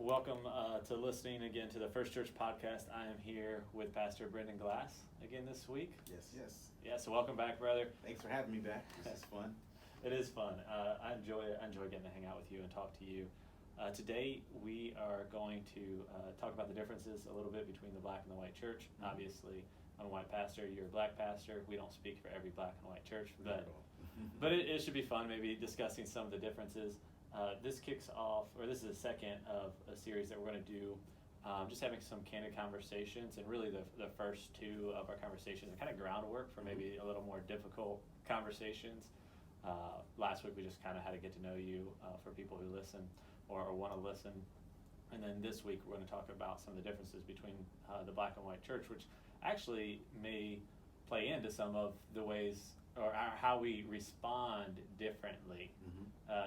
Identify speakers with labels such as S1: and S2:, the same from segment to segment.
S1: welcome to listening again to the First Church Podcast. I am here with Pastor Brydon Glass again this week.
S2: Yes.
S1: Yeah, so welcome back, brother.
S2: Thanks for having me back. This is fun.
S1: It is fun. I enjoy getting to hang out with you and talk to you. Today we are going to talk about the differences a little bit between the black and the white church. Mm-hmm. Obviously, I'm a white pastor. You're a black pastor. We don't speak for every black and white church, but it should be fun. Maybe discussing some of the differences. This kicks off, or this is the second of a series that we're going to do, just having some candid conversations, and really the first two of our conversations are kind of groundwork for maybe a little more difficult conversations. Last week we just kind of had to get to know you for people who listen or want to listen. And then this week we're going to talk about some of the differences between the black and white church, which actually may play into some of the ways or how we respond differently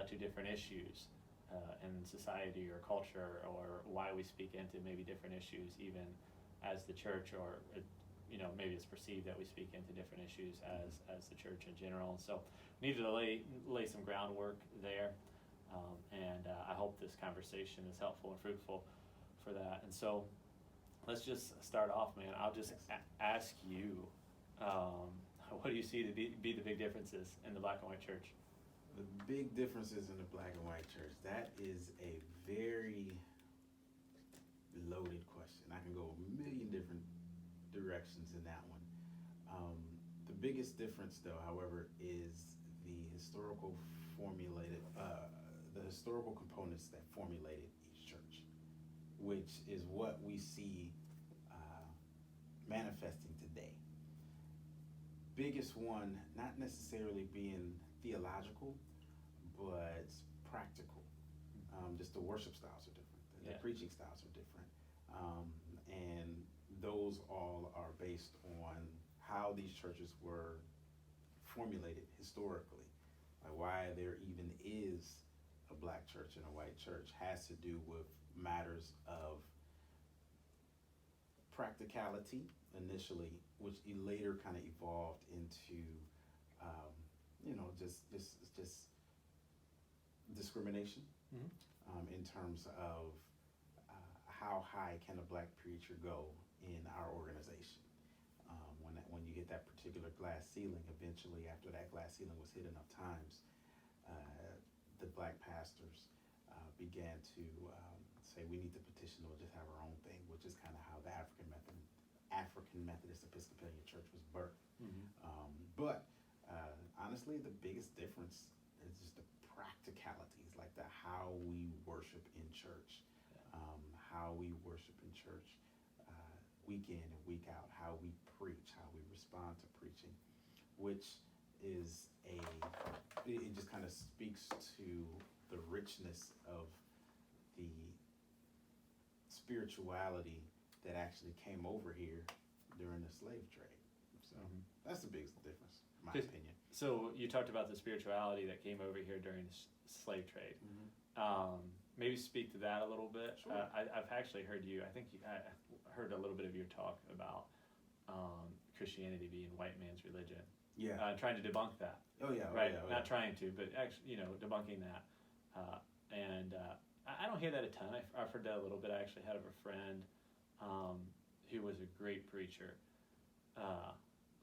S1: to different issues in society or culture, or why we speak into maybe different issues even as the church, or maybe it's perceived that we speak into different issues as the church in general. So we needed to lay some groundwork there, and I hope this conversation is helpful and fruitful for that. And so let's just start off, man. I'll just ask you, what do you see to be the big differences in the black and white church?
S2: The big differences in the black and white church, that is a very loaded question. I can go a million different directions in that one. The biggest difference, though, however, is the historical components that formulated each church, which is what we see manifesting today. Biggest one, not necessarily being theological, but practical. Just the worship styles are different. The preaching styles are different. And those all are based on how these churches were formulated historically. Like why there even is a black church and a white church has to do with matters of practicality initially, which later kind of evolved into, just discrimination in terms of how high can a black preacher go in our organization. When you hit that particular glass ceiling, eventually after that glass ceiling was hit enough times, the black pastors began to say we need to petition or just have our own thing, which is kind of how the African Methodist Episcopalian Church was birthed. But honestly, the biggest difference is just the practicalities, like how we worship in church, how we worship in church week in and week out, how we preach, how we respond to preaching, which is it just kind of speaks to the richness of the spirituality that actually came over here during the slave trade. So that's the biggest difference, in my opinion.
S1: So you talked about the spirituality that came over here during the slave trade. Maybe speak to that a little bit.
S2: Sure.
S1: I've actually heard I heard a little bit of your talk about Christianity being white man's religion.
S2: Yeah.
S1: Trying to debunk that.
S2: Oh yeah.
S1: Right.
S2: Oh, yeah.
S1: Not trying to, but actually, debunking that. And I don't hear that a ton. I've heard that a little bit. I actually had a friend who was a great preacher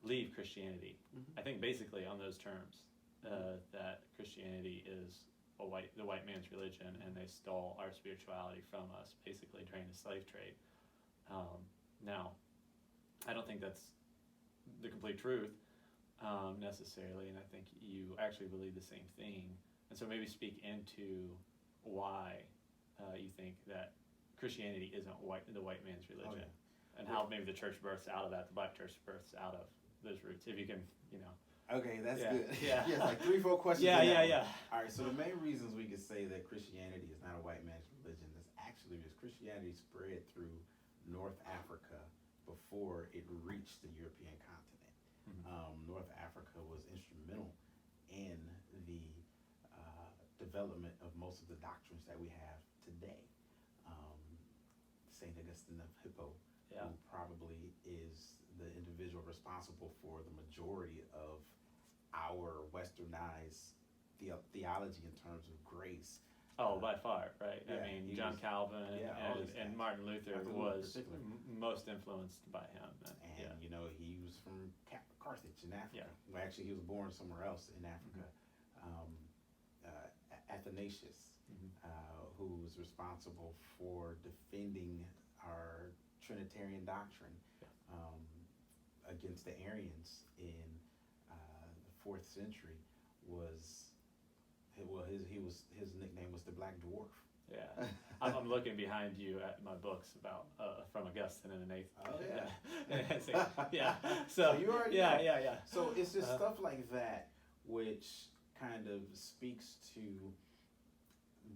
S1: leave Christianity. I think basically on those terms, that Christianity is the white man's religion, and they stole our spirituality from us basically during the slave trade. Now, I don't think that's the complete truth necessarily, and I think you actually believe the same thing. And so maybe speak into why you think that Christianity isn't the white man's religion, and how maybe the church births out of that, the black church births out of those roots. If you can,
S2: Okay, that's good.
S1: Yeah.
S2: Yes, like 3-4 questions.
S1: Yeah.
S2: All right, so the main reasons we could say that Christianity is not a white man's religion is actually because Christianity spread through North Africa before it reached the European continent. North Africa was instrumental in the development of most of the doctrines that we have today. St. Augustine of Hippo, who probably is the individual responsible for the majority of our westernized theology in terms of grace.
S1: Oh, by far, right?
S2: Yeah,
S1: I mean, John Calvin,
S2: all these
S1: and
S2: guys.
S1: Martin Luther
S2: Martin Luther
S1: was
S2: particularly.
S1: most influenced by him.
S2: And you know, he was from Carthage in Africa.
S1: Yeah.
S2: Well, actually, he was born somewhere else in Africa. Athanasius, who was responsible for defending our Trinitarian doctrine against the Arians in the 4th century, his nickname was the Black Dwarf.
S1: Yeah, I'm looking behind you at my books about from Augustine and the Eighth.
S2: Oh
S1: yeah, yeah. So
S2: you already
S1: yeah,
S2: know.
S1: yeah.
S2: So it's just stuff like that which kind of speaks to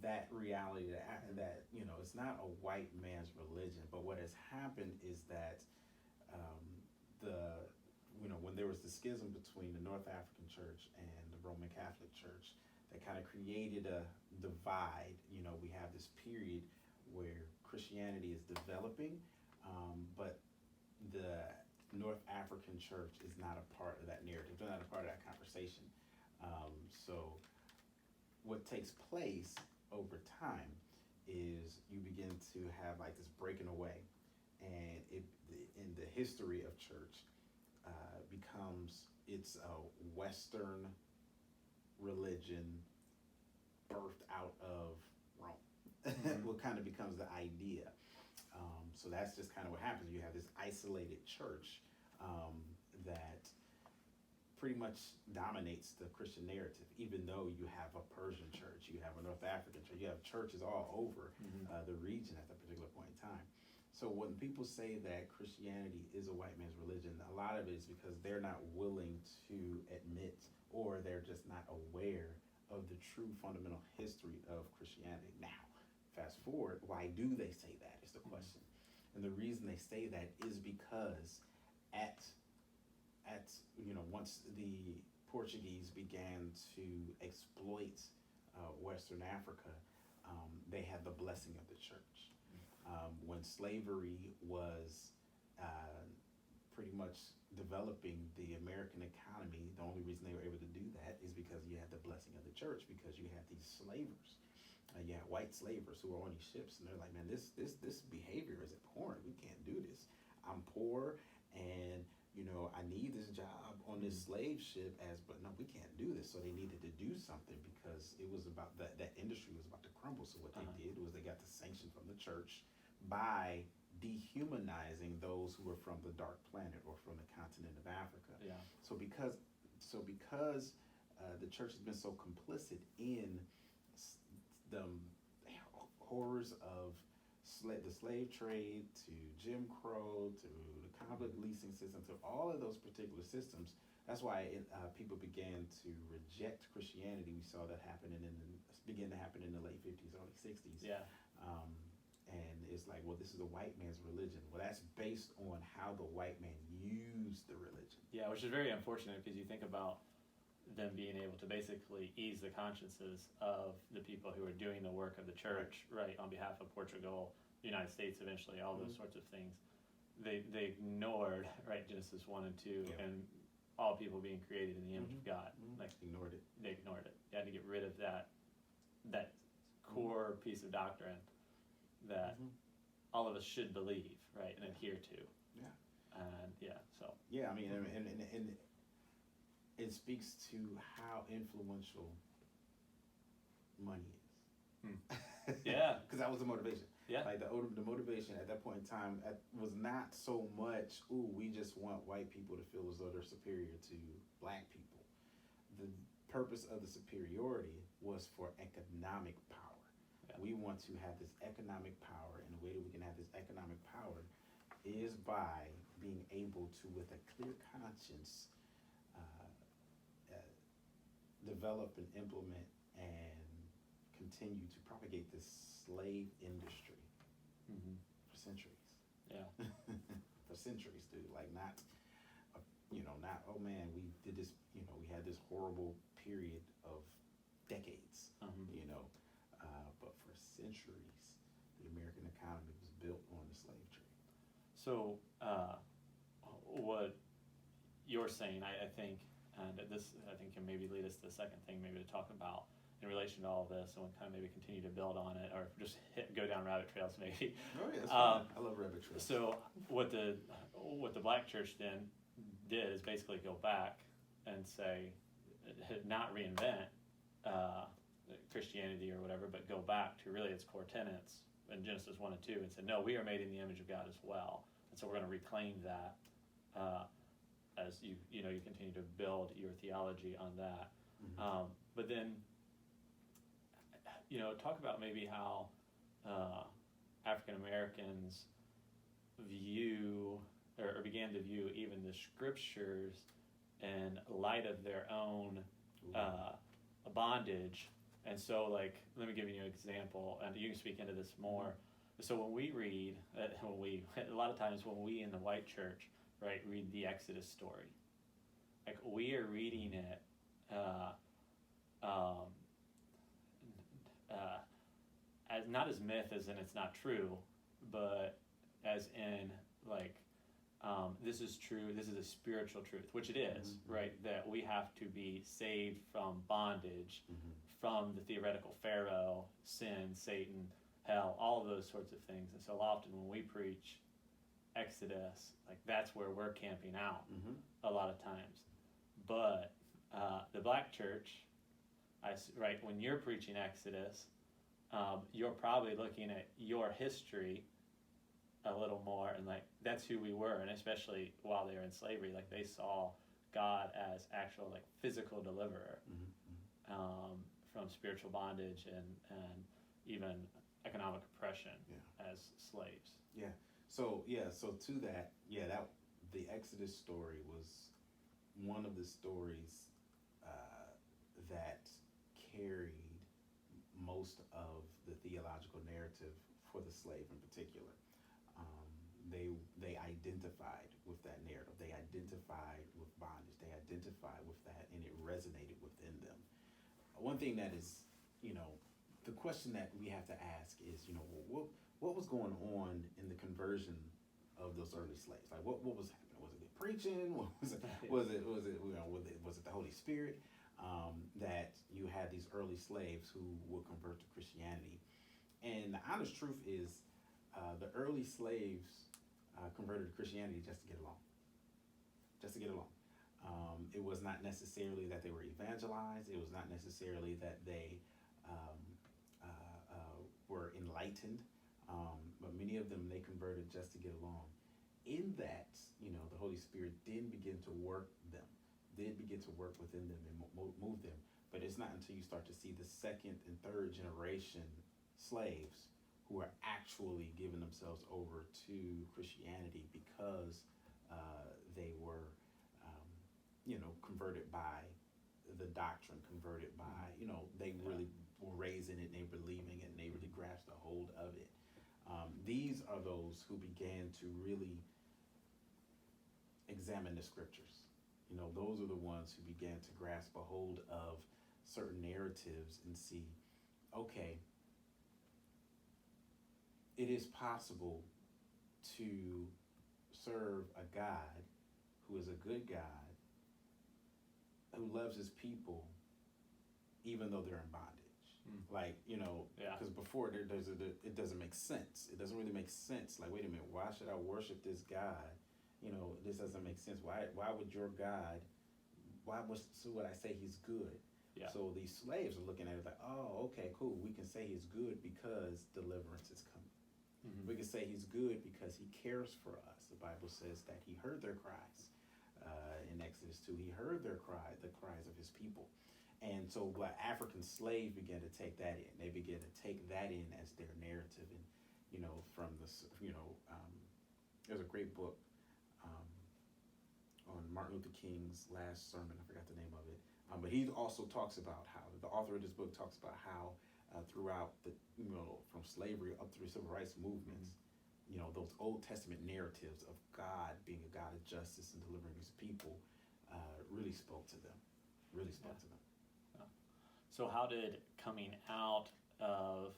S2: that reality that you know, it's not a white man's religion, but what has happened is that when there was the schism between the North African Church and the Roman Catholic Church, that kind of created a divide. You know, we have this period where Christianity is developing, but the North African Church is not a part of that narrative. They're not a part of that conversation. So what takes place over time is you begin to have like this breaking away, and in the history of church it's a Western religion birthed out of Rome. What kind of becomes the idea. So that's just kind of what happens. You have this isolated church that pretty much dominates the Christian narrative, even though you have a Persian church, you have a North African church, you have churches all over the region at that particular point in time. So when people say that Christianity is a white man's religion, a lot of it is because they're not willing to admit, or they're just not aware of the true fundamental history of Christianity. Now, fast forward, why do they say that is the question. And the reason they say that is because once the Portuguese began to exploit Western Africa, they had the blessing of the church. When slavery was pretty much developing the American economy, the only reason they were able to do that is because you had the blessing of the church, because you had these slavers. You had white slavers who were on these ships, and they're like, man, this behavior is abhorrent. We can't do this. I'm poor, and I need this job on this slave ship, but no, we can't do this. So they needed to do something, because it was about that industry was about to crumble. So what they did was they got the sanction from the church by dehumanizing those who were from the dark planet or from the continent of Africa.
S1: Yeah.
S2: So because the church has been so complicit in the horrors of the slave trade, to Jim Crow, to the conflict leasing system, to all of those particular systems, that's why people began to reject Christianity. We saw that begin to happen in the late 50s, early 60s.
S1: Yeah.
S2: And it's like, well, this is a white man's religion. Well, that's based on how the white man used the religion.
S1: Yeah, which is very unfortunate, because you think about them being able to basically ease the consciences of the people who are doing the work of the church, right, on behalf of Portugal, the United States eventually, all those sorts of things. They ignored, right, Genesis 1 and 2, and all people being created in the image of God. Like,
S2: ignored it.
S1: They ignored it. You had to get rid of that core piece of doctrine that all of us should believe, right, and adhere to.
S2: Yeah.
S1: And so.
S2: Yeah, I mean, and it speaks to how influential money is.
S1: Yeah.
S2: Because that was the motivation.
S1: Yeah.
S2: Like the motivation at that point in time was not so much, we just want white people to feel as though they're superior to black people. The purpose of the superiority was for economic power. Yeah. We want to have this economic power, and the way that we can have this economic power is by being able to, with a clear conscience, develop and implement and continue to propagate this slave industry for centuries.
S1: Yeah.
S2: For centuries, dude. Like not, oh man, we did this, we had this horrible period of decades, but for centuries, the American economy was built on the slave trade.
S1: So, what you're saying, I think, and this, I think, can maybe lead us to the second thing maybe to talk about, in relation to all of this, and we'll kind of maybe continue to build on it, or just go down rabbit trails maybe.
S2: Oh yeah, that's fine. I love rabbit trails.
S1: So what the Black church then did is basically go back and say, not reinvent Christianity or whatever, but go back to really its core tenets in Genesis 1 and 2, and said, no, we are made in the image of God as well, and so we're going to reclaim that as you continue to build your theology on that.
S2: Mm-hmm.
S1: But then, talk about maybe how African Americans view or began to view even the scriptures in light of their own bondage. And so, like, let me give you an example, and you can speak into this more. So when we read, a lot of times when we in the white church, right, read the Exodus story, like we are reading it as not as myth as in it's not true, but as in like this is true, this is a spiritual truth, which it is, right, that we have to be saved from bondage, from the theoretical Pharaoh, sin, Satan, hell, all of those sorts of things. And so often when we preach Exodus, like that's where we're camping out a lot of times. But the Black church, right, when you're preaching Exodus, you're probably looking at your history a little more, and like that's who we were, and especially while they were in slavery, like they saw God as actual like physical deliverer from spiritual bondage and even economic oppression as slaves.
S2: So to that, that the Exodus story was one of the stories that carried most of the theological narrative for the slave in particular. They identified with that narrative. They identified with bondage. They identified with that, and it resonated within them. One thing that is, the question that we have to ask is, what was going on in the conversion of those early slaves? Like, what was happening? Was it the preaching? Was it the Holy Spirit? That you had these early slaves who would convert to Christianity. And the honest truth is, the early slaves converted to Christianity just to get along. It was not necessarily that they were evangelized. It was not necessarily that they were enlightened. But many of them, they converted just to get along. In that, the Holy Spirit did begin to work within them and move them. But it's not until you start to see the second and third generation slaves who are actually giving themselves over to Christianity because they were, converted by the doctrine, converted by, they really were raised in it, and they believing it, and they really grasped a hold of it. These are those who began to really examine the scriptures. Those are the ones who began to grasp a hold of certain narratives and see, okay, it is possible to serve a God who is a good God, who loves his people, even though they're in bondage. Because before it doesn't make sense. It doesn't really make sense. Like, wait a minute, why should I worship this God? This doesn't make sense. Why would your God, would I say he's good? Yeah. So these slaves are looking at it like, oh, okay, cool. We can say he's good because deliverance is coming. We can say he's good because he cares for us. The Bible says that he heard their cries. In Exodus 2, he heard the cries of his people. And so Black African slaves began to take that in. They began to take that in as their narrative. And, from this, there's a great book on Martin Luther King's last sermon. I forgot the name of it. But he also talks about how, the author of this book talks about how throughout the, from slavery up through civil rights movements, those Old Testament narratives of God being a God of justice and delivering his people really spoke to them.
S1: Yeah. So how did coming out of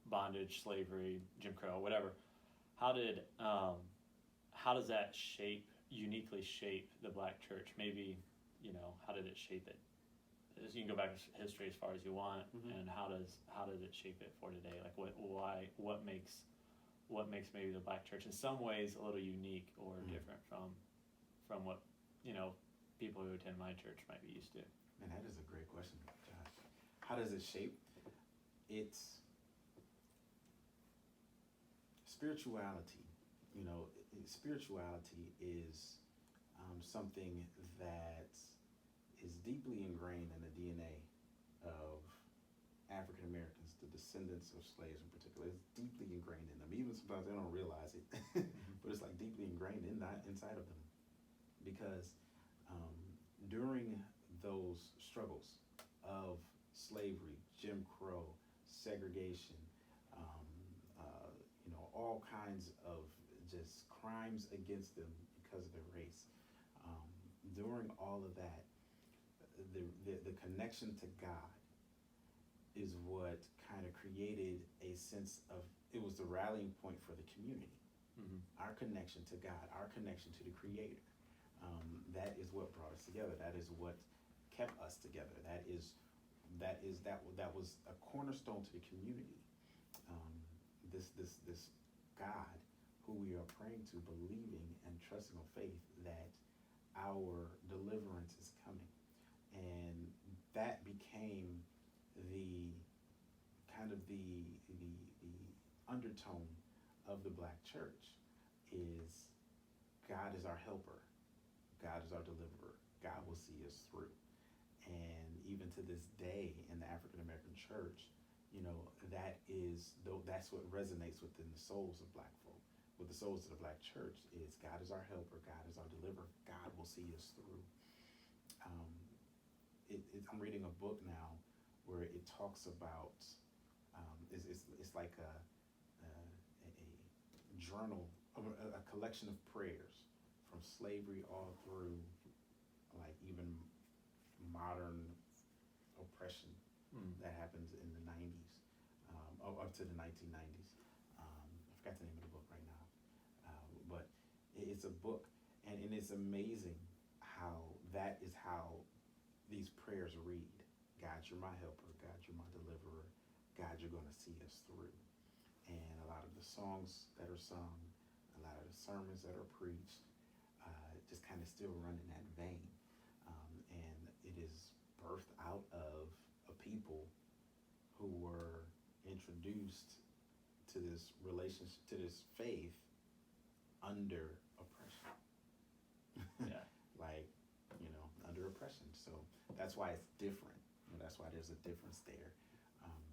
S1: bondage, slavery, Jim Crow, whatever, how does that uniquely shape the Black church? Maybe, how did it shape it you can go back to history as far as you want,
S2: Mhm.
S1: and how does it shape it for today? Like what makes maybe the Black church in some ways a little unique or different from what people who attend my church might be used to?
S2: Man, that is a great question, Josh. How does it shape? It's spirituality. Spirituality is something that is deeply ingrained in the DNA of African Americans, the descendants of slaves in particular. It's deeply ingrained in them. Even sometimes they don't realize it, but it's like deeply ingrained inside of them. Because during those struggles of slavery, Jim Crow, segregation, all kinds of just crimes against them because of their race. During all of that, the connection to God is what kind of created a sense of, it was the rallying point for the community.
S1: Mm-hmm.
S2: Our connection to God, our connection to the Creator. That is what brought us together. That is what kept us together. That was a cornerstone to the community. This God who we are praying to, believing and trusting on faith that our deliverance is coming. And that became the kind of the undertone of the Black church is God is our helper. God is our deliverer. God will see us through. And even to this day in the African American church, that's what resonates within the souls of Black folk. With the souls of the Black church is God is our helper, God is our deliverer, God will see us through. I'm reading a book now where it talks about, it's like a journal, a collection of prayers from slavery all through, like even modern oppression that happens in the 90s, up to the 1990s. I forgot the name of the book right now, but it's a book, and it's amazing how that is how these prayers read. God, you're my helper. God, you're my deliverer. God, you're going to see us through. And a lot of the songs that are sung, a lot of the sermons that are preached, just kind of still run in that vein. And it is birthed out of a people who were introduced to this relationship, to this faith under oppression.
S1: Yeah.
S2: Under oppression. So that's why it's different. That's why there's a difference there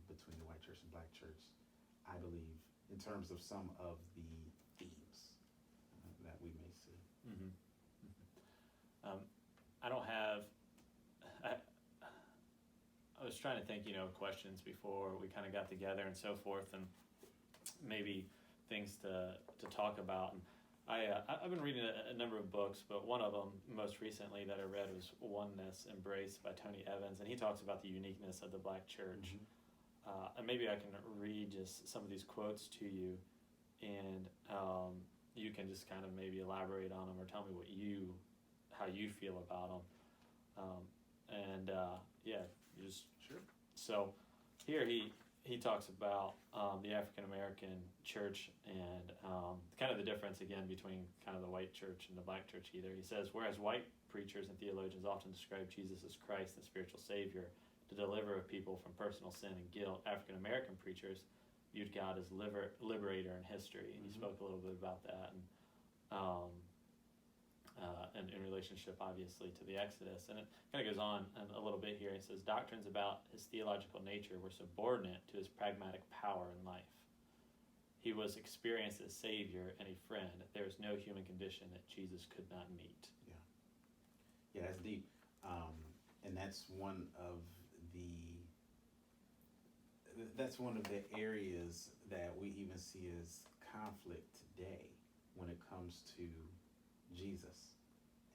S2: between the white church and Black church, I believe, in terms of some of the themes that we may see.
S1: Mm-hmm. Mm-hmm. I was trying to think, questions before we kind of got together and so forth, and maybe things to talk about. And I've been reading a number of books, but one of them most recently that I read was Oneness Embraced by Tony Evans, and he talks about the uniqueness of the Black church. Mm-hmm. And maybe I can read just some of these quotes to you, and you can just kind of maybe elaborate on them or tell me how you feel about them.
S2: Sure.
S1: So here he talks about the African American church and kind of the difference again between kind of the white church and the Black church either. He says, whereas white preachers and theologians often describe Jesus as Christ and spiritual Savior to deliver a people from personal sin and guilt, African American preachers viewed God as liberator in history. And he spoke a little bit about that. And in relationship, obviously, to the Exodus. And it kind of goes on a little bit here. He says, doctrines about his theological nature were subordinate to his pragmatic power in life. He was experienced as Savior and a friend. There is no human condition that Jesus could not meet.
S2: Yeah, that's deep. And that's one of the areas that we even see as conflict today when it comes to Jesus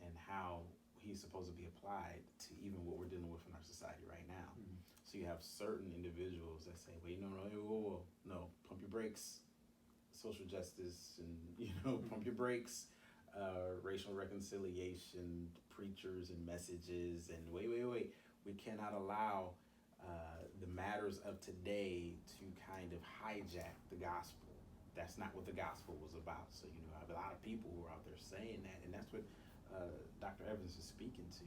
S2: and how he's supposed to be applied to even what we're dealing with in our society right now. Mm-hmm. So you have certain individuals that say, wait, no, pump your brakes, social justice, and pump your brakes, racial reconciliation, preachers and messages, and wait, We cannot allow the matters of today to kind of hijack the gospel. That's not what the gospel was about. So, I have a lot of people who are out there saying that, and that's what Dr. Evans is speaking to.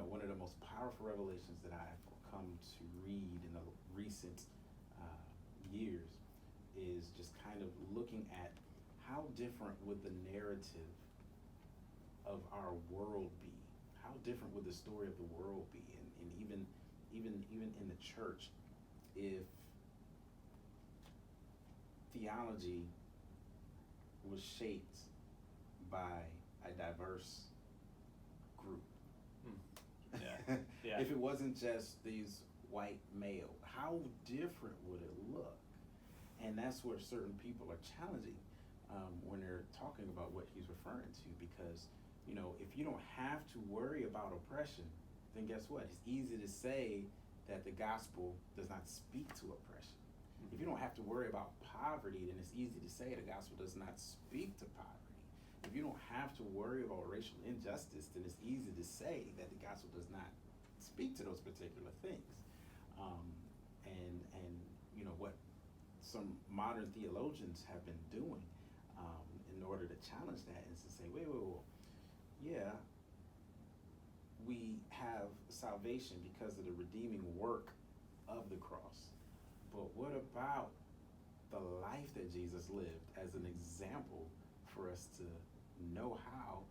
S2: One of the most powerful revelations that I've come to read in the recent years is just kind of looking at how different would the narrative of our world be? How different would the story of the world be? And even in the church, if theology was shaped by a diverse group.
S1: Yeah. Yeah.
S2: If it wasn't just these white male, how different would it look? And that's where certain people are challenging when they're talking about what he's referring to, because if you don't have to worry about oppression, then guess what? It's easy to say that the gospel does not speak to oppression. Mm-hmm. If you don't have to worry about poverty, then it's easy to say the gospel does not speak to poverty. If you don't have to worry about racial injustice, then it's easy to say that the gospel does not speak to those particular things. And what some modern theologians have been doing in order to challenge that is to say, wait, yeah, we have salvation because of the redeeming work of the cross. But what about the life that Jesus lived as an example for us to know how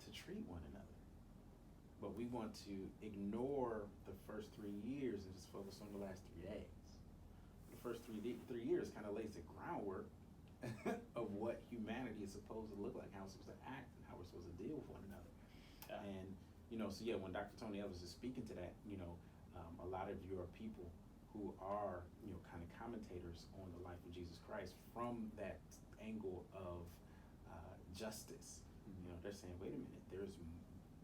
S2: to treat one another? But we want to ignore the first 3 years and just focus on the last 3 days. The first 3 years kind of lays the groundwork of what humanity is supposed to look like, how we're supposed to act, and how we're supposed to deal with one another. Yeah. And when Dr. Tony Evans is speaking to that, a lot of you are people who are kind of commentators on the life of Jesus Christ from that angle of justice.
S1: Mm-hmm.
S2: They're saying, wait a minute, there's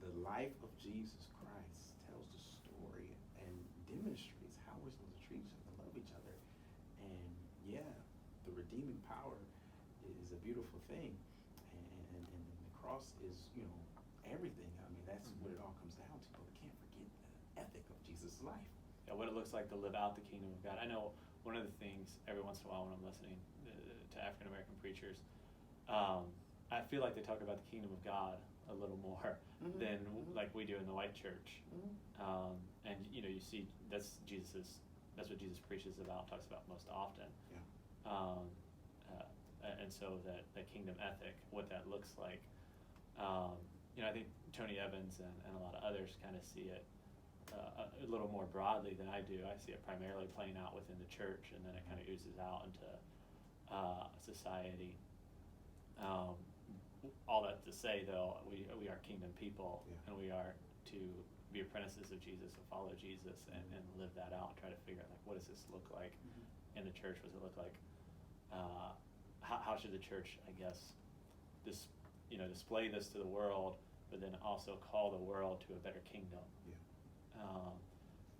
S2: the life of Jesus Christ tells the story and demonstrates how we're supposed to treat each other, love each other. And yeah, the redeeming power is a beautiful thing, and the cross is everything. I mean, that's what it all comes down to. But we can't forget the ethic of Jesus' life.
S1: Yeah, what it looks like to live out the kingdom of God. I know one of the things every once in a while when I'm listening to African American preachers, I feel like they talk about the kingdom of God a little more than like we do in the white church. And you see that's what Jesus preaches about, talks about most often.
S2: Yeah.
S1: And so that kingdom ethic, what that looks like. I think Tony Evans and a lot of others kind of see it a little more broadly than I do. I see it primarily playing out within the church, and then it kind of oozes out into society. All that to say, though, we are kingdom people, and we are to be apprentices of Jesus and follow Jesus and live that out and try to figure out, like, what does this look like in the church? What does it look like? How should the church, I guess, display this to the world, but then also call the world to a better kingdom?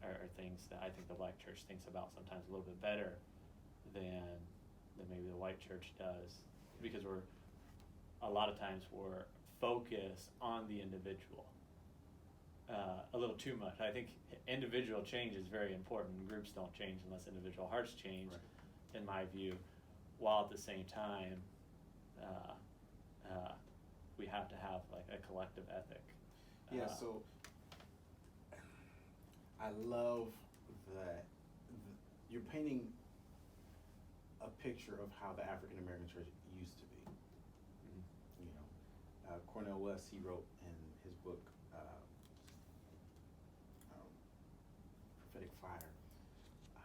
S1: Are things that I think the black church thinks about sometimes a little bit better than maybe the white church does, because a lot of times we're focused on the individual a little too much. I think individual change is very important. Groups don't change unless individual hearts change, in my view, while at the same time we have to have like a collective ethic.
S2: So I love that you're painting a picture of how the African American church used to be. Cornel West, he wrote in his book Prophetic Fire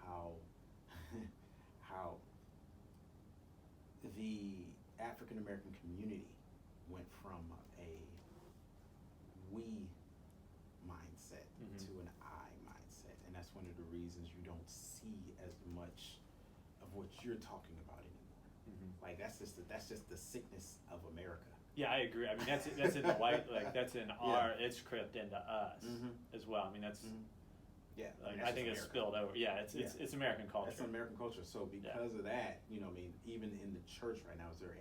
S2: how the African American community went from a we mindset to an I mindset, and that's one of the reasons you don't see as much of what you're talking about anymore. Like that's just the sickness of America.
S1: Yeah, I agree. I mean, that's in the white, like that's in our, it's crept into us as well. I mean, that's I think it's spilled over. Yeah, it's American culture.
S2: It's American culture. So because of that, even in the church right now, it's very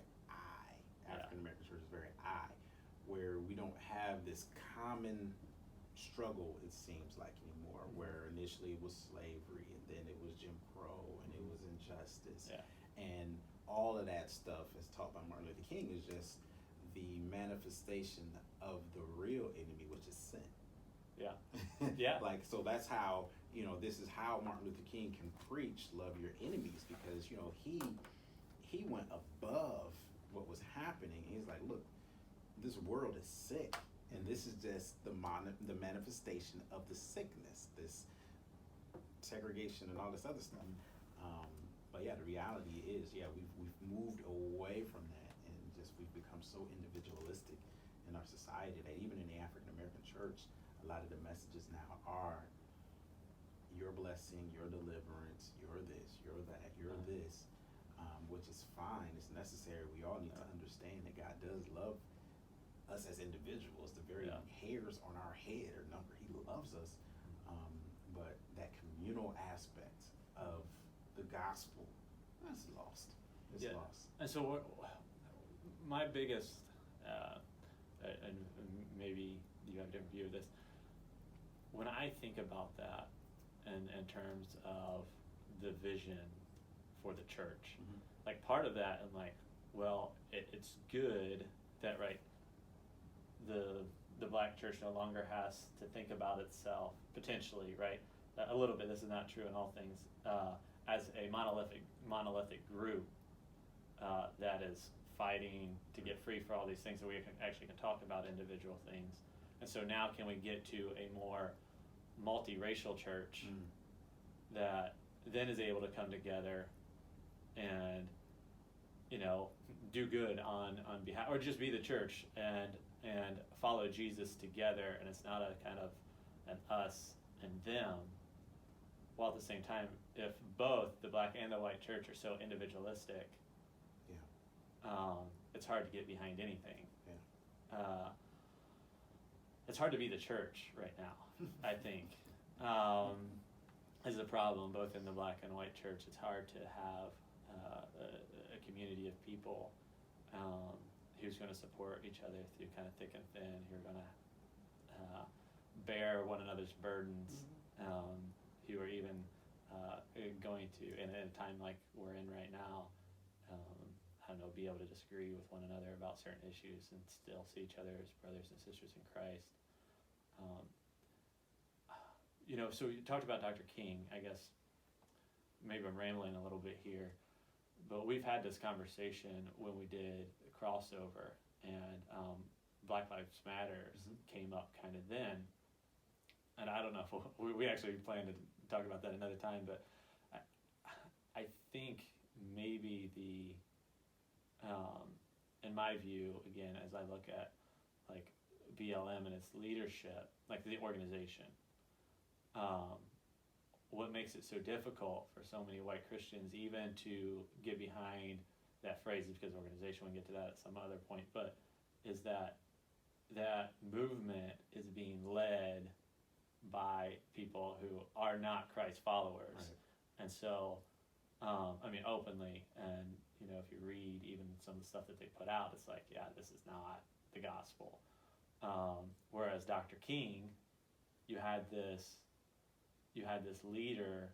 S2: African American church is very where we don't have this common struggle, it seems like, anymore, where initially it was slavery, and then it was Jim Crow, and it was injustice.
S1: Yeah.
S2: And all of that stuff, as taught by Martin Luther King, is just the manifestation of the real enemy, which is sin.
S1: Yeah. Yeah.
S2: Like, so that's how, this is how Martin Luther King can preach love your enemies, because, he went above what was happening. He's like, look, this world is sick, and this is just the manifestation of the sickness, this segregation and all this other stuff. But yeah, the reality is, we've moved away from that, and just we've become so individualistic in our society that even in the African American church, a lot of the messages now are your blessing, your deliverance, you're this, you're that, you're this, which is fine. It's necessary. We all need to understand that God does love us as individuals. The very hairs on our head are numbered. He loves us. But that communal aspect of the gospel, that's lost. It's lost.
S1: And so my biggest, and maybe you have a different view of this, when I think about that in terms of the vision for the church, like part of that, I'm like, well, it's good that, right, the black church no longer has to think about itself, potentially, right, a little bit, this is not true in all things, as a monolithic group that is fighting to get free for all these things, that we actually can talk about individual things. And so now can we get to a more multiracial church that then is able to come together and, do good on behalf, or just be the church and follow Jesus together, and it's not a kind of an us and them, while at the same time, if both the black and the white church are so individualistic, it's hard to get behind anything. It's hard to be the church right now, I think, is a problem, both in the black and white church. It's hard to have a community of people who's going to support each other through kind of thick and thin, who are going to bear one another's burdens, who are even going to, in a time like we're in right now, be able to disagree with one another about certain issues and still see each other as brothers and sisters in Christ. So you talked about Dr. King. I guess maybe I'm rambling a little bit here, but we've had this conversation when we did the crossover, and Black Lives Matters came up kind of then. And I don't know if we actually plan to talk about that another time, but I think maybe in my view, again, as I look at like BLM and its leadership, like the organization, what makes it so difficult for so many white Christians even to get behind that phrase, is because organization, we can get to that at some other point, but is that movement is being led by people who are not Christ followers. Right. And so, openly, and, if you read even some of the stuff that they put out, it's like, yeah, this is not the gospel. Whereas Dr. King, you had this leader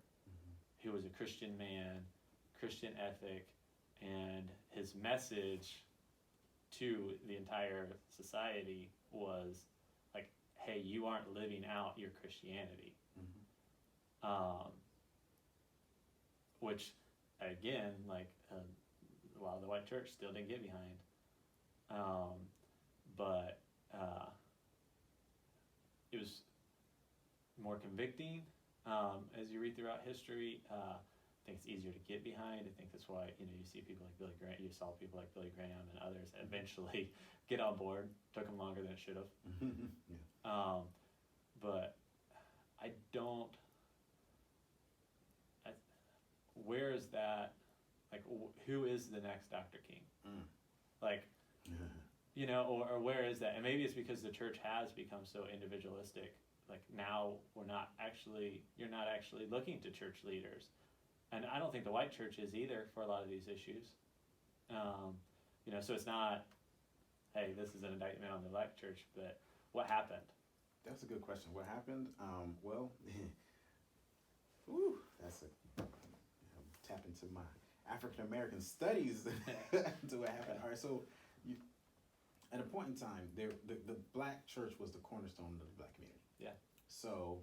S1: who was a Christian man, Christian ethic, and his message to the entire society was like, hey, you aren't living out your Christianity. Which, again, like a lot of the white church still didn't get behind. But it was more convicting as you read throughout history. I think it's easier to get behind. I think that's why you see people like Billy Graham. You saw people like Billy Graham and others eventually get on board. Took them longer than it should have. But I don't. Where is that? Like, who is the next Dr. King? Like, or where is that? And maybe it's because the church has become so individualistic. Like now you're not actually looking to church leaders. And I don't think the white church is either for a lot of these issues. So it's not, hey, this is an indictment on the black church, but what happened?
S2: That's a good question. What happened? Well, whew, that's a tap into my African American studies to what happened. All right, so you, at a point in time, the black church was the cornerstone of the black community.
S1: Yeah.
S2: So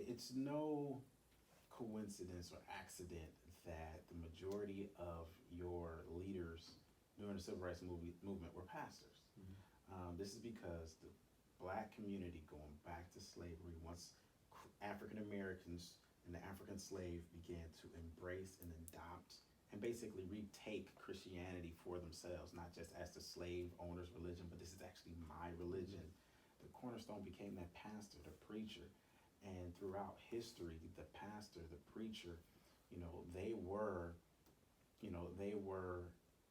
S2: it's no coincidence or accident that the majority of your leaders during the civil rights movement were pastors.
S1: Mm-hmm.
S2: This is because the black community, going back to slavery, once African Americans and the African slave began to embrace and adopt and basically retake Christianity for themselves, not just as the slave owner's religion, but this is actually my religion. The cornerstone became that pastor, the preacher. And throughout history, the pastor, the preacher, they were,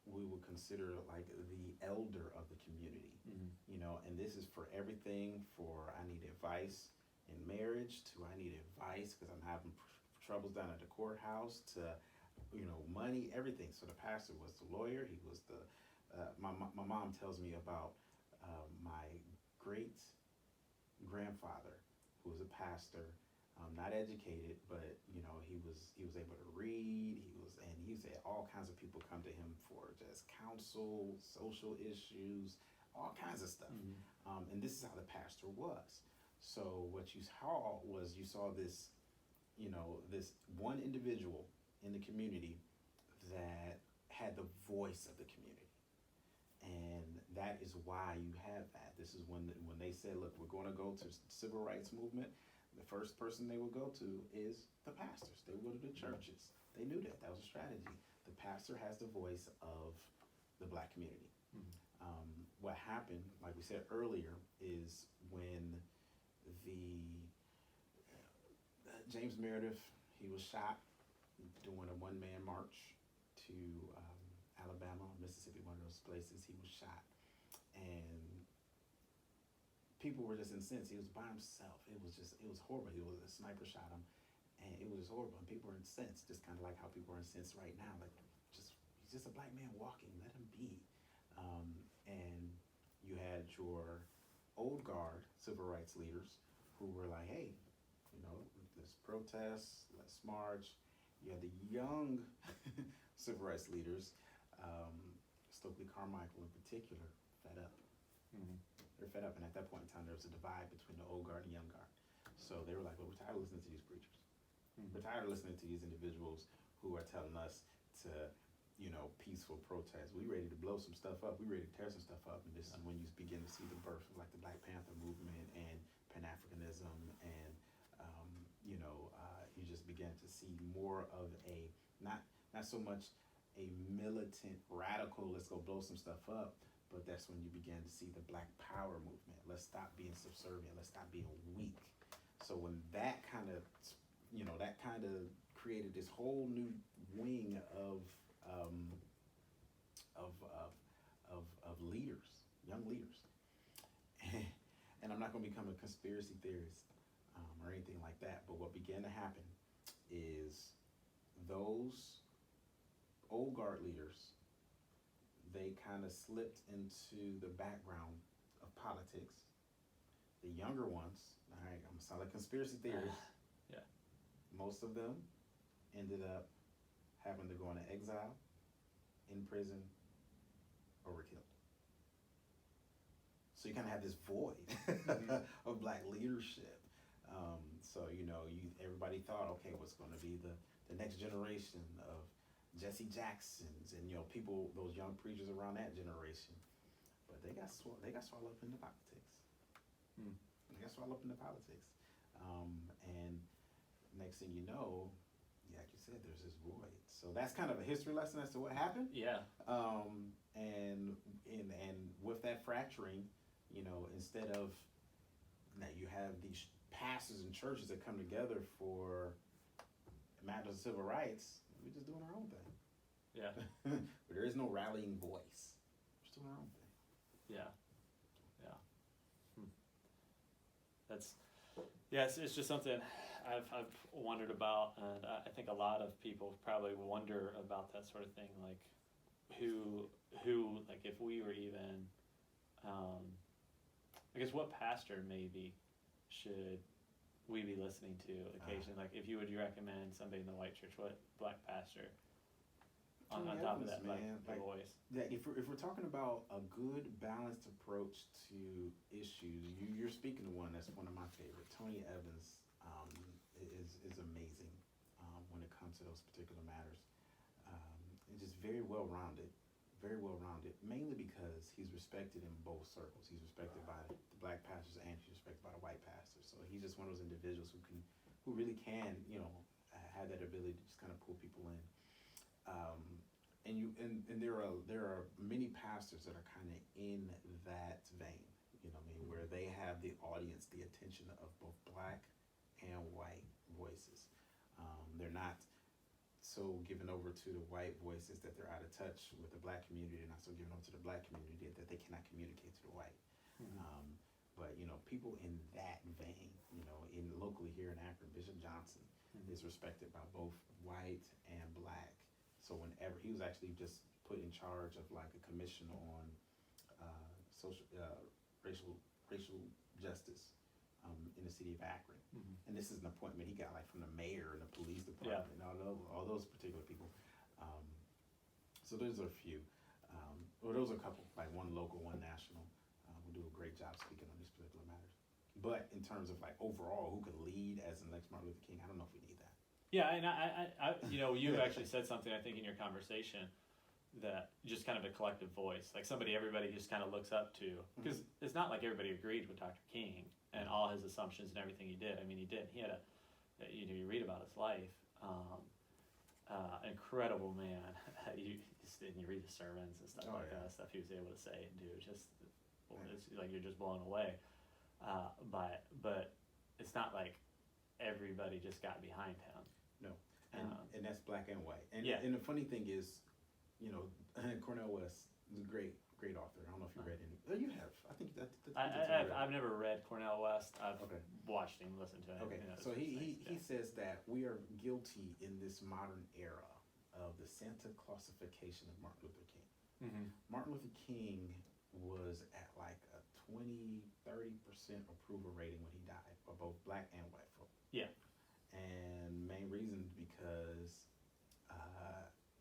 S2: we would consider like the elder of the community.
S1: Mm-hmm.
S2: And this is for everything for I need advice in marriage to I need advice because I'm having troubles down at the courthouse to, money, everything. So the pastor was the lawyer. He was the, my mom tells me about my great grandfather who was a pastor, not educated, but he was able to read. He said all kinds of people come to him for just counsel, social issues, all kinds of stuff.
S1: Mm-hmm.
S2: And this is how the pastor was. So what you saw this, this one individual in the community that had the voice of the community. And that is why you have that. This is when they said, look, we're going to go to civil rights movement. The first person they would go to is the pastors. They would go to the churches. They knew that. That was a strategy. The pastor has the voice of the black community.
S1: Mm-hmm.
S2: What happened, like we said earlier, is when James Meredith, he was shot doing a one-man march to Alabama, Mississippi, one of those places. He was shot, and people were just incensed. He was by himself. It was horrible. A sniper shot him, and it was horrible. And people were incensed, just kind of like how people are incensed right now. Like, he's just a black man walking. Let him be. And you had your old guard civil rights leaders who were like, hey, let's protest, let's march. You had the young civil rights leaders, Stokely Carmichael in particular, fed up.
S1: Mm-hmm.
S2: They're fed up, and at that point in time, there was a divide between the old guard and young guard. So they were like, well, we're tired of listening to these preachers.
S1: Mm-hmm.
S2: We're tired of listening to these individuals who are telling us to, peaceful protest. We ready to blow some stuff up. We ready to tear some stuff up. And this is when you begin to see the birth of like the Black Panther movement and Pan-Africanism and, you just begin to see more of a, not so much a militant, radical, let's go blow some stuff up, but that's when you began to see the Black Power movement. Let's stop being subservient. Let's stop being weak. So when that kind of created this whole new wing of leaders, young leaders. And I'm not going to become a conspiracy theorist or anything like that, but what began to happen is those old guard leaders, they kind of slipped into the background of politics. The younger ones, all right, I'm going to sound like a conspiracy theorist.
S1: Yeah.
S2: Most of them ended up having to go into exile, in prison, or were killed. So you kind of have this void of black leadership. So everybody thought, okay, what's going to be the next generation of Jesse Jacksons and people, those young preachers around that generation, but they got swallowed up into politics. They got swallowed up into politics, and next thing you know, like you said, there's this void. So that's kind of a history lesson as to what happened.
S1: Yeah.
S2: And with that fracturing, instead of now you have these pastors and churches that come together for matters of civil rights. We're just doing our own thing.
S1: Yeah.
S2: But there is no rallying voice. We're just doing our own thing.
S1: Yeah. Yeah. It's just something I've wondered about, and I think a lot of people probably wonder about that sort of thing, like who like if we were even I guess what pastor maybe should we be listening to occasionally? Like, if you would recommend somebody in the white church, what black pastor on top of that black voice?
S2: Yeah, if we're talking about a good balanced approach to issues, you're speaking to one that's one of my favorite. Tony Evans is amazing when it comes to those particular matters. And just very well rounded, mainly because he's respected in both circles. He's respected by the black pastors and he's respected by the white pastors. So he's just one of those individuals who really can, have that ability to just kind of pull people in. And there are many pastors that are kind of in that vein, where they have the audience, the attention of both black and white voices. They're not so given over to the white voices that they're out of touch with the black community. They're not so given over to the black community that they cannot communicate to the white.
S1: Mm-hmm.
S2: But people in that vein, in locally here in Akron, Bishop Johnson is respected by both white and black. So whenever he was actually just put in charge of like a commission on racial justice in the city of Akron, and this is an appointment he got like from the mayor and the police department and all those particular people. So those are a few. Those are a couple, like one local, one national, who do a great job speaking on these particular matters. But in terms of like overall, who could lead as the next Martin Luther King, I don't know if we need that.
S1: Yeah, and I you actually said something, I think, in your conversation that just kind of a collective voice, like somebody everybody just kind of looks up to, because it's not like everybody agreed with Dr. King and all his assumptions and everything he did. I mean, he did. He had you read about his life, incredible man. you read the sermons and stuff that, stuff he was able to say and do. It's like you're just blown away by it. But it's not like everybody just got behind him.
S2: No, and that's black and white. And
S1: yeah.
S2: And the funny thing is, Cornel West is a great author. I don't know if you read any. Oh, you have. I think
S1: I've never read Cornel West. I've watched him, listened to him.
S2: Okay, so he says that we are guilty in this modern era of the Santa Clausification of Martin Luther King.
S1: Mm-hmm.
S2: Martin Luther King was at like a 20-30% approval rating when he died for both black and white folk.
S1: Yeah. And
S2: main reason because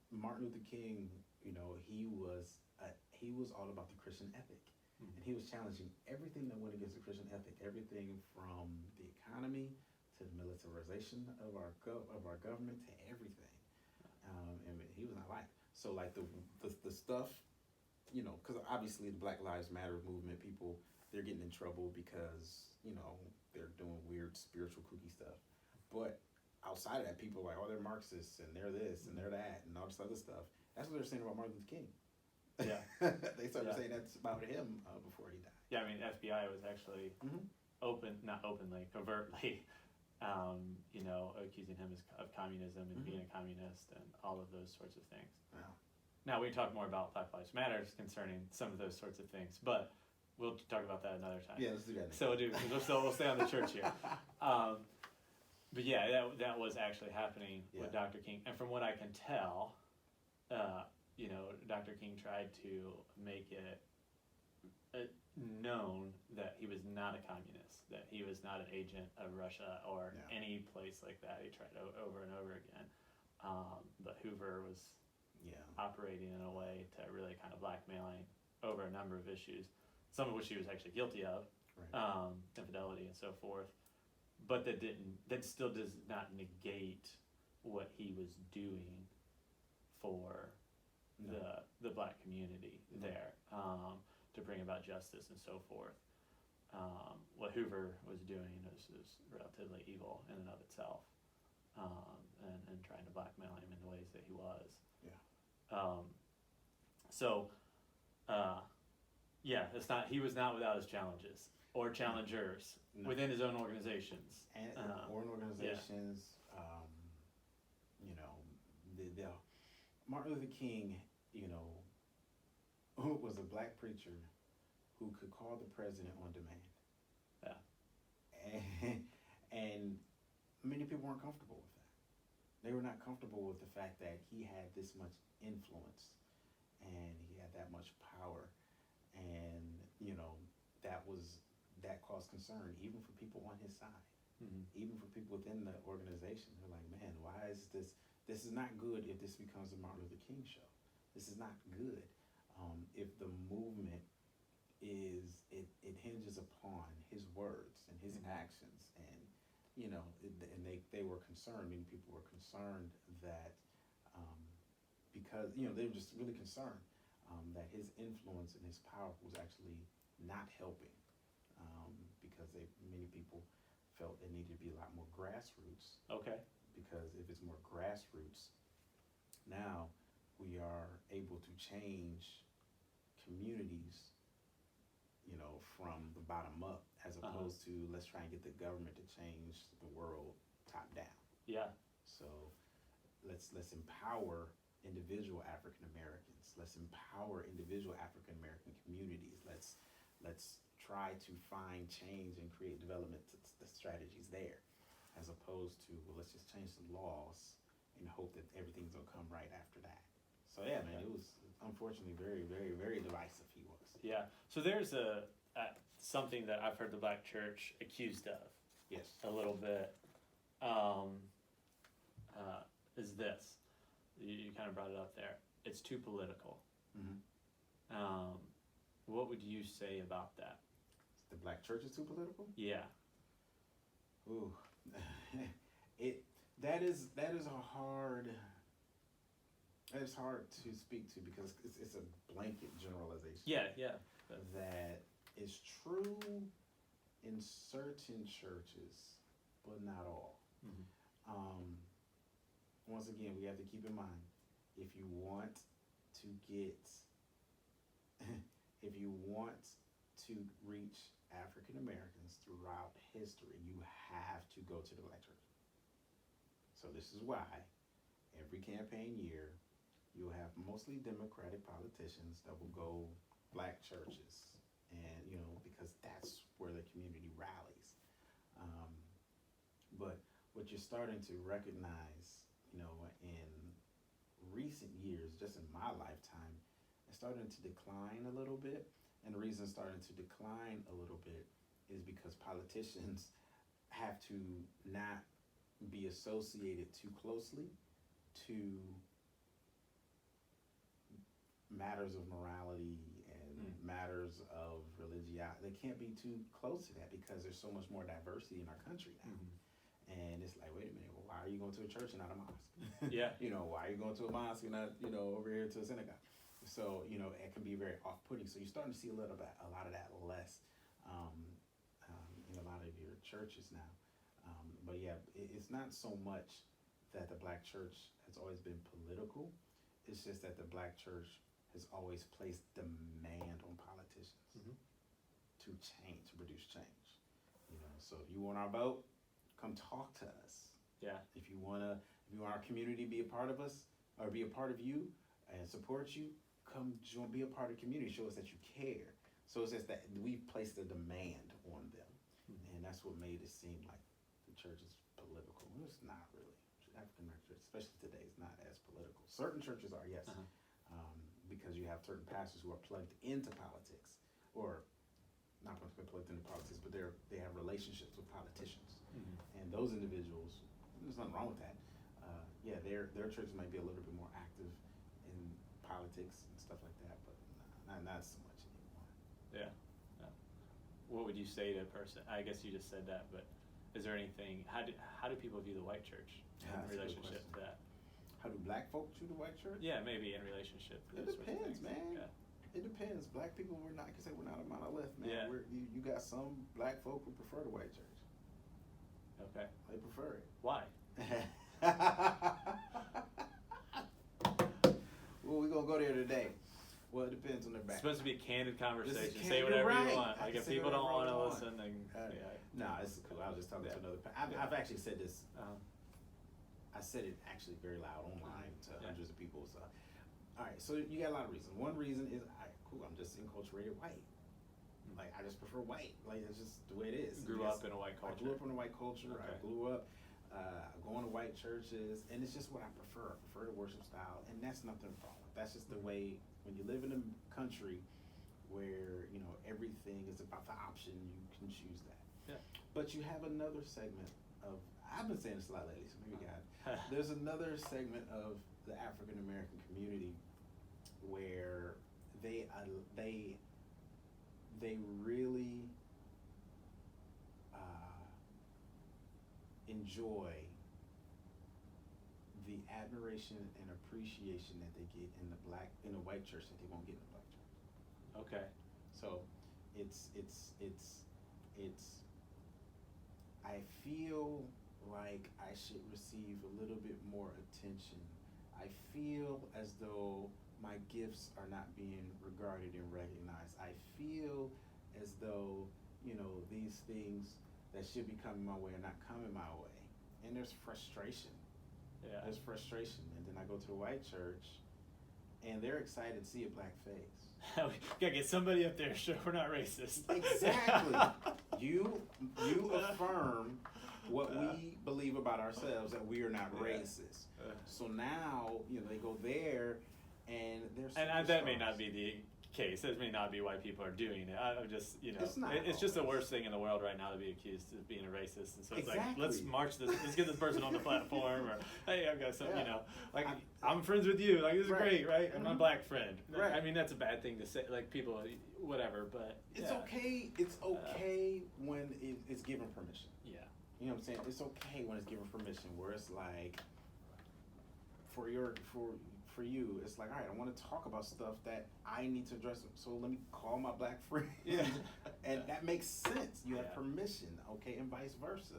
S2: Martin Luther King, he was all about the Christian ethic, and he was challenging everything that went against the Christian ethic, everything from the economy to the militarization of our government to everything, and he was not liked. So like the stuff, because obviously the Black Lives Matter movement, people, they're getting in trouble because they're doing weird spiritual kooky stuff. But outside of that, people are like, they're Marxists and they're this and they're that and all this other stuff. That's what they're saying about Martin Luther King.
S1: Yeah.
S2: They started saying that's about him before he died.
S1: Yeah, I mean, FBI was actually not openly, covertly, accusing him of communism and being a communist and all of those sorts of things.
S2: Wow. Now,
S1: we can talk more about Black Lives Matter concerning some of those sorts of things, but we'll talk about that another time.
S2: Yeah, let's do that next.
S1: So because we'll stay on the church here. But yeah, that was actually happening with Dr. King. And from what I can tell, Dr. King tried to make it known that he was not a communist, that he was not an agent of Russia or any place like that. He tried over and over again. But Hoover was operating in a way to really kind of blackmailing over a number of issues, some of which he was actually guilty of, infidelity and so forth. But that still does not negate what he was doing for the black community there, to bring about justice and so forth. What Hoover was doing was relatively evil in and of itself, and trying to blackmail him in the ways that he was. He was not without his challenges or challengers within his own organizations.
S2: And organizations, the Martin Luther King, who was a black preacher who could call the president on demand. Yeah. And many people weren't comfortable with that. They were not comfortable with the fact that he had this much influence and he had that much power. And that caused concern even for people on his side, even for people within the organization. They're like, man, why is this? This is not good if this becomes a Martin Luther King show. This is not good if the movement it hinges upon his words and his actions, and and they were concerned. Many people were concerned that because they were just really concerned that his influence and his power was actually not helping, because many people felt it needed to be a lot more grassroots.
S1: Okay.
S2: Because if it's more grassroots, now we are able to change communities, from the bottom up, as opposed to let's try and get the government to change the world top down.
S1: Yeah.
S2: So let's empower individual African Americans. Let's empower individual African American communities. Let's try to find change and create development the strategies there, as opposed to, well, let's just change the laws and hope that everything's gonna come right after that. So yeah, man, it was unfortunately very, very, very divisive. He was. Yeah.
S1: So there's something that I've heard the Black church accused of.
S2: Yes.
S1: A little bit. Is this? You kind of brought it up there. It's too political. What would you say about that?
S2: The Black church is too political?
S1: Yeah.
S2: Ooh, that is hard to speak to, because it's a blanket generalization.
S1: Yeah.
S2: That is true in certain churches, but not all. Once again, we have to keep in mind, if you want to reach African Americans throughout history, you have to go to the Black church. So this is why every campaign year you'll have mostly Democratic politicians that will go Black churches, and because that's where the community rallies. But what you're starting to recognize, in recent years, just in my lifetime, it's starting to decline a little bit. And the reason it's starting to decline a little bit is because politicians have to not be associated too closely to matters of morality and matters of religiosity. They can't be too close to that, because there's so much more diversity in our country now. And it's like, wait a minute, well, why are you going to a church and not a mosque?
S1: Yeah.
S2: Why are you going to a mosque and not, over here to a synagogue? So, it can be very off-putting. So you're starting to see a lot of that less in a lot of your churches now. But yeah, it's not so much that the Black church has always been political. It's just that the Black church has always placed demand on politicians to produce change. So if you want our vote, come talk to us.
S1: Yeah.
S2: If you want our community to be a part of us, or be a part of you and support you, come be a part of the community. Show us that you care. So it's just that we've placed a demand on them, and that's what made it seem like the church is political. It's not really. African American church, especially today, is not as political. Certain churches are, yes, because you have certain pastors who are plugged into politics, or not plugged into politics, but they have relationships with politicians, and those individuals, there's nothing wrong with that. Their churches might be a little bit more active in politics and stuff like that, but not so much anymore.
S1: Yeah. What would you say to a person? I guess you just said that, but is there anything? How do people view the white church in relationship to that?
S2: How do Black folk view the white church?
S1: Yeah, maybe in relationship to
S2: it
S1: those
S2: depends,
S1: sorts of things.
S2: man. Yeah. It depends. Black people, we're not a monolith, man.
S1: Yeah.
S2: You got some Black folk who prefer the white church.
S1: Okay.
S2: They prefer it.
S1: Why?
S2: Well, we're gonna go there today. Well, it depends on their
S1: It's
S2: background.
S1: supposed to be a candid conversation.
S2: Candid,
S1: Say whatever
S2: right.
S1: you want. Like, if people don't want to listen, then
S2: No, it's cool. I was just talking to another. I've actually said this. I said it actually very loud online to hundreds of people. So, all right. So you got a lot of reasons. One reason is, I'm just enculturated white. Like, I just prefer white. Like, it's just the way it is.
S1: Grew up in a white culture.
S2: I grew up in a white culture.
S1: Okay.
S2: I grew up going to white churches, and it's just what I prefer. I prefer the worship style, and that's nothing wrong with. That's just the way. When you live in a country where, you know, everything is about the option, you can choose that.
S1: Yeah.
S2: But you have another segment of, I've been saying this a lot lately, so maybe God, there's another segment of the African American community where they really enjoy the admiration and appreciation that they get in the white church that they won't get in the black church.
S1: Okay.
S2: So it's I feel like I should receive a little bit more attention. I feel as though my gifts are not being regarded and recognized. I feel as though, you know, these things that should be coming my way are not coming my way. And there's frustration.
S1: Yeah.
S2: There's frustration. And then I go to the white church and they're excited to see a black face.
S1: We gotta get somebody up there, sure, we're not racist.
S2: Exactly. You affirm what we believe about ourselves, that we are not racist. So now, you know, they go there and they're
S1: and that may not be the case. That may not be why people are doing it. I'm just, you know, it's just the worst thing in the world right now to be accused of being a racist. And so it's like, let's march this, let's get this person on the platform, or hey, I've got some, you know, like I'm friends with you, like this is great, right? I'm my black friend. Right. I mean, that's a bad thing to say, like people, whatever, but
S2: it's okay. It's okay when it's given permission.
S1: Yeah.
S2: You know what I'm saying? It's okay when it's given permission, where it's like, for you, it's like, all right, I want to talk about stuff that I need to address, so let me call my black friend.
S1: Yeah.
S2: And that makes sense. You have permission, okay, and vice versa.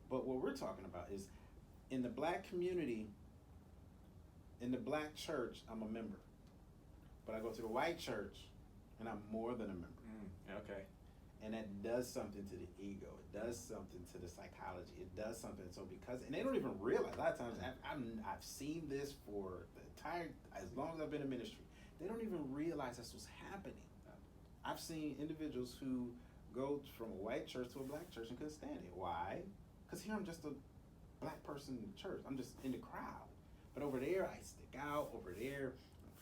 S2: But what we're talking about is, in the black community, in the black church, I'm a member. But I go to the white church, and I'm more than a member.
S1: Okay.
S2: And that does something to the ego. It does something to the psychology. It does something. So and they don't even realize. A lot of times, I've seen this for the entire, as long as I've been in ministry. They don't even realize that's what's happening. I've seen individuals who go from a white church to a black church and couldn't stand it. Why? Because here I'm just a black person in the church. I'm just in the crowd. But over there, I stick out. Over there,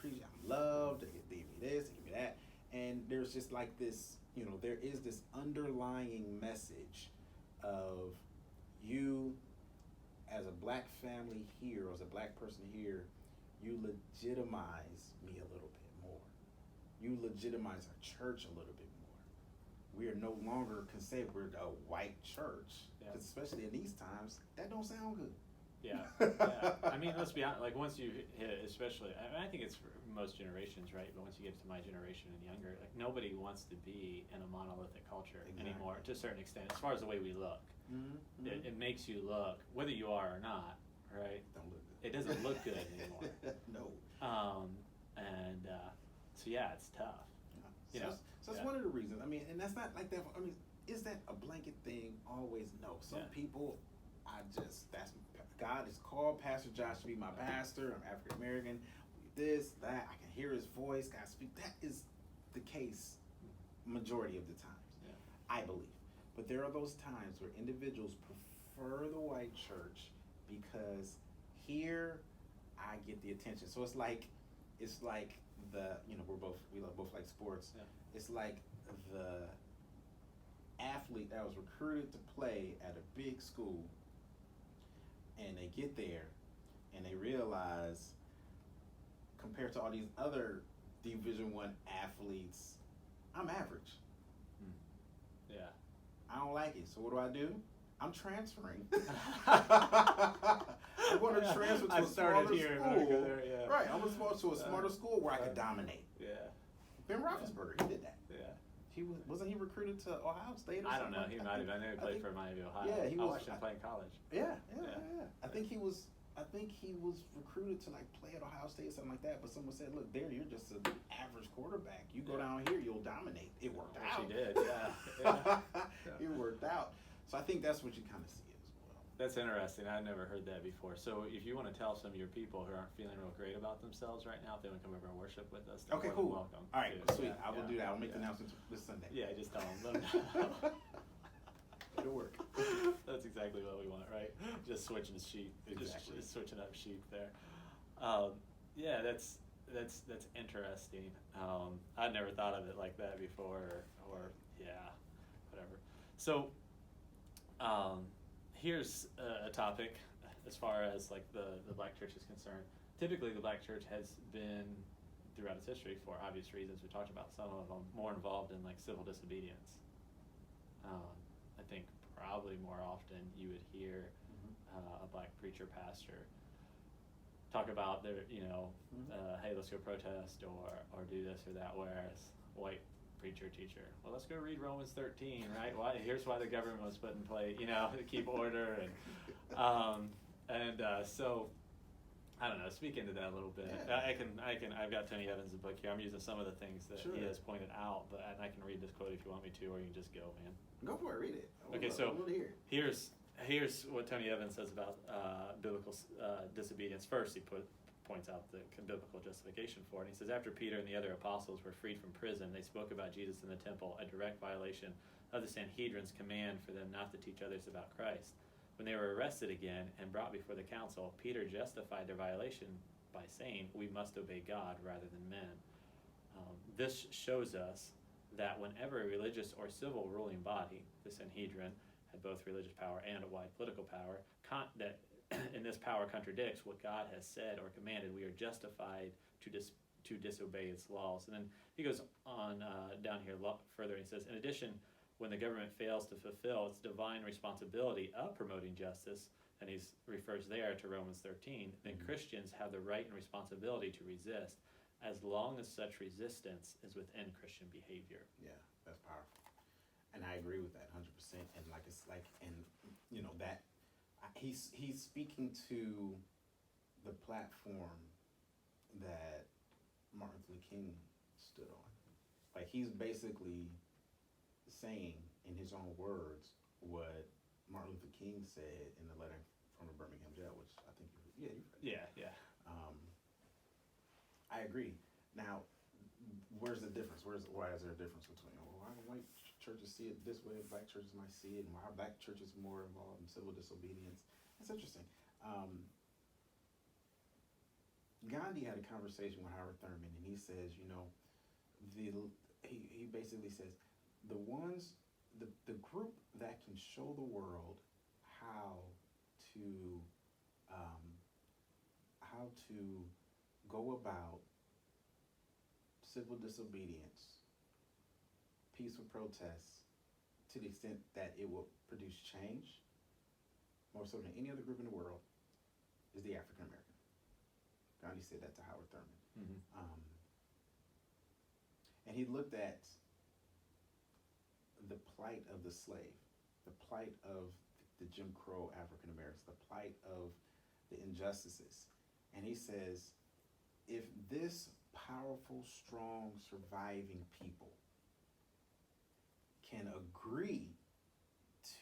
S2: I'm loved. They give me this, they give me that. And there's just like this, you know, there is this underlying message of you as a black family here, or as a black person here, you legitimize me a little bit more. You legitimize our church a little bit more. We are no longer considered we're a white church, because especially in these times, that don't sound good.
S1: Yeah. I mean, let's be honest. Like once you hit it, especially, I think it's for most generations, right? But once you get to my generation and younger, like nobody wants to be in a monolithic culture anymore, to a certain extent. As far as the way we look, it makes you look, whether you are or not, right?
S2: Don't look good.
S1: It doesn't look good anymore.
S2: No.
S1: So yeah, it's tough.
S2: Yeah. So that's one of the reasons. I mean, and that's not like that. I mean, is that a blanket thing? Always no. Some people, God has called Pastor Josh to be my pastor. I'm African American. This, that, I can hear his voice. God speak. That is the case majority of the times, I believe. But there are those times where individuals prefer the white church because here I get the attention. So it's like the, you know, we both like sports. Yeah. It's like the athlete that was recruited to play at a big school, and they get there and they realize, compared to all these other Division I athletes, I'm average.
S1: Yeah.
S2: I don't like it. So what do? I'm transferring. I'm going to transfer to a smaller school. Right. I'm going to a smarter school where I can dominate.
S1: Yeah.
S2: Ben Roethlisberger, he did that.
S1: Yeah.
S2: Wasn't he recruited to Ohio State or something?
S1: I don't know. He might have. I know he played for Miami, Ohio.
S2: Yeah,
S1: I watched him play in college.
S2: Yeah. I think he was recruited to like play at Ohio State or something like that. But someone said, "Look, there, you're just an average quarterback. You go down here, you'll dominate." It worked out.
S1: He did. Yeah.
S2: It worked out. So I think that's what you kind of see as well.
S1: That's interesting. I've never heard that before. So if you want to tell some of your people who aren't feeling real great about themselves right now, if they want to come over and worship with us,
S2: okay, cool.
S1: Welcome.
S2: All right, sweet. I will do that. I'll make the announcement this Sunday.
S1: Yeah, just tell them.
S2: It'll work.
S1: That's exactly what we want, right? Just switching sheep.
S2: Exactly.
S1: Just switching up sheep there. Yeah, that's that's interesting. I'd never thought of it like that before, or yeah, whatever. So here's a topic as far as like the black church is concerned. Typically, the black church has been, throughout its history, for obvious reasons, we talked about some of them, more involved in like civil disobedience. I think probably more often you would hear a black preacher, pastor, talk about their, hey, let's go protest or do this or that, whereas white preacher, teacher, well, let's go read Romans 13, right? Here's why the government was put in place, to keep order, so I don't know. Speak into that a little bit. Yeah. I've got Tony Evans' book here. I'm using some of the things that he has pointed out, and I can read this quote if you want me to, or you can just go, man.
S2: Go for it. Read it.
S1: Okay, so here's what Tony Evans says about biblical disobedience. First, he points out the biblical justification for it. He says, after Peter and the other apostles were freed from prison, they spoke about Jesus in the temple, a direct violation of the Sanhedrin's command for them not to teach others about Christ. When they were arrested again and brought before the council, Peter justified their violation by saying, we must obey God rather than men. This shows us that whenever a religious or civil ruling body, the Sanhedrin, had both religious power and a wide political power, and this power contradicts what God has said or commanded, we are justified to disobey its laws. And then he goes on down here further, and he says, in addition, when the government fails to fulfill its divine responsibility of promoting justice, and he refers there to Romans 13, then Christians have the right and responsibility to resist, as long as such resistance is within Christian behavior.
S2: Yeah, that's powerful, and I agree with that 100%. And that he's speaking to the platform that Martin Luther King stood on. Like, he's basically saying in his own words what Martin Luther King said in the letter from the Birmingham jail, which I think you read.
S1: Yeah.
S2: I agree. Now, where's the difference? Why is there a difference between why white churches see it this way, black churches might see it, and why black churches more involved in civil disobedience? It's interesting. Gandhi had a conversation with Howard Thurman, and he says, he basically says, the group that can show the world how to go about civil disobedience, peaceful protests, to the extent that it will produce change, more so than any other group in the world, is the African American. Gandhi said that to Howard Thurman.
S1: Mm-hmm.
S2: And he looked at the plight of the slave, the plight of the Jim Crow African Americans, the plight of the injustices. And he says, if this powerful, strong, surviving people can agree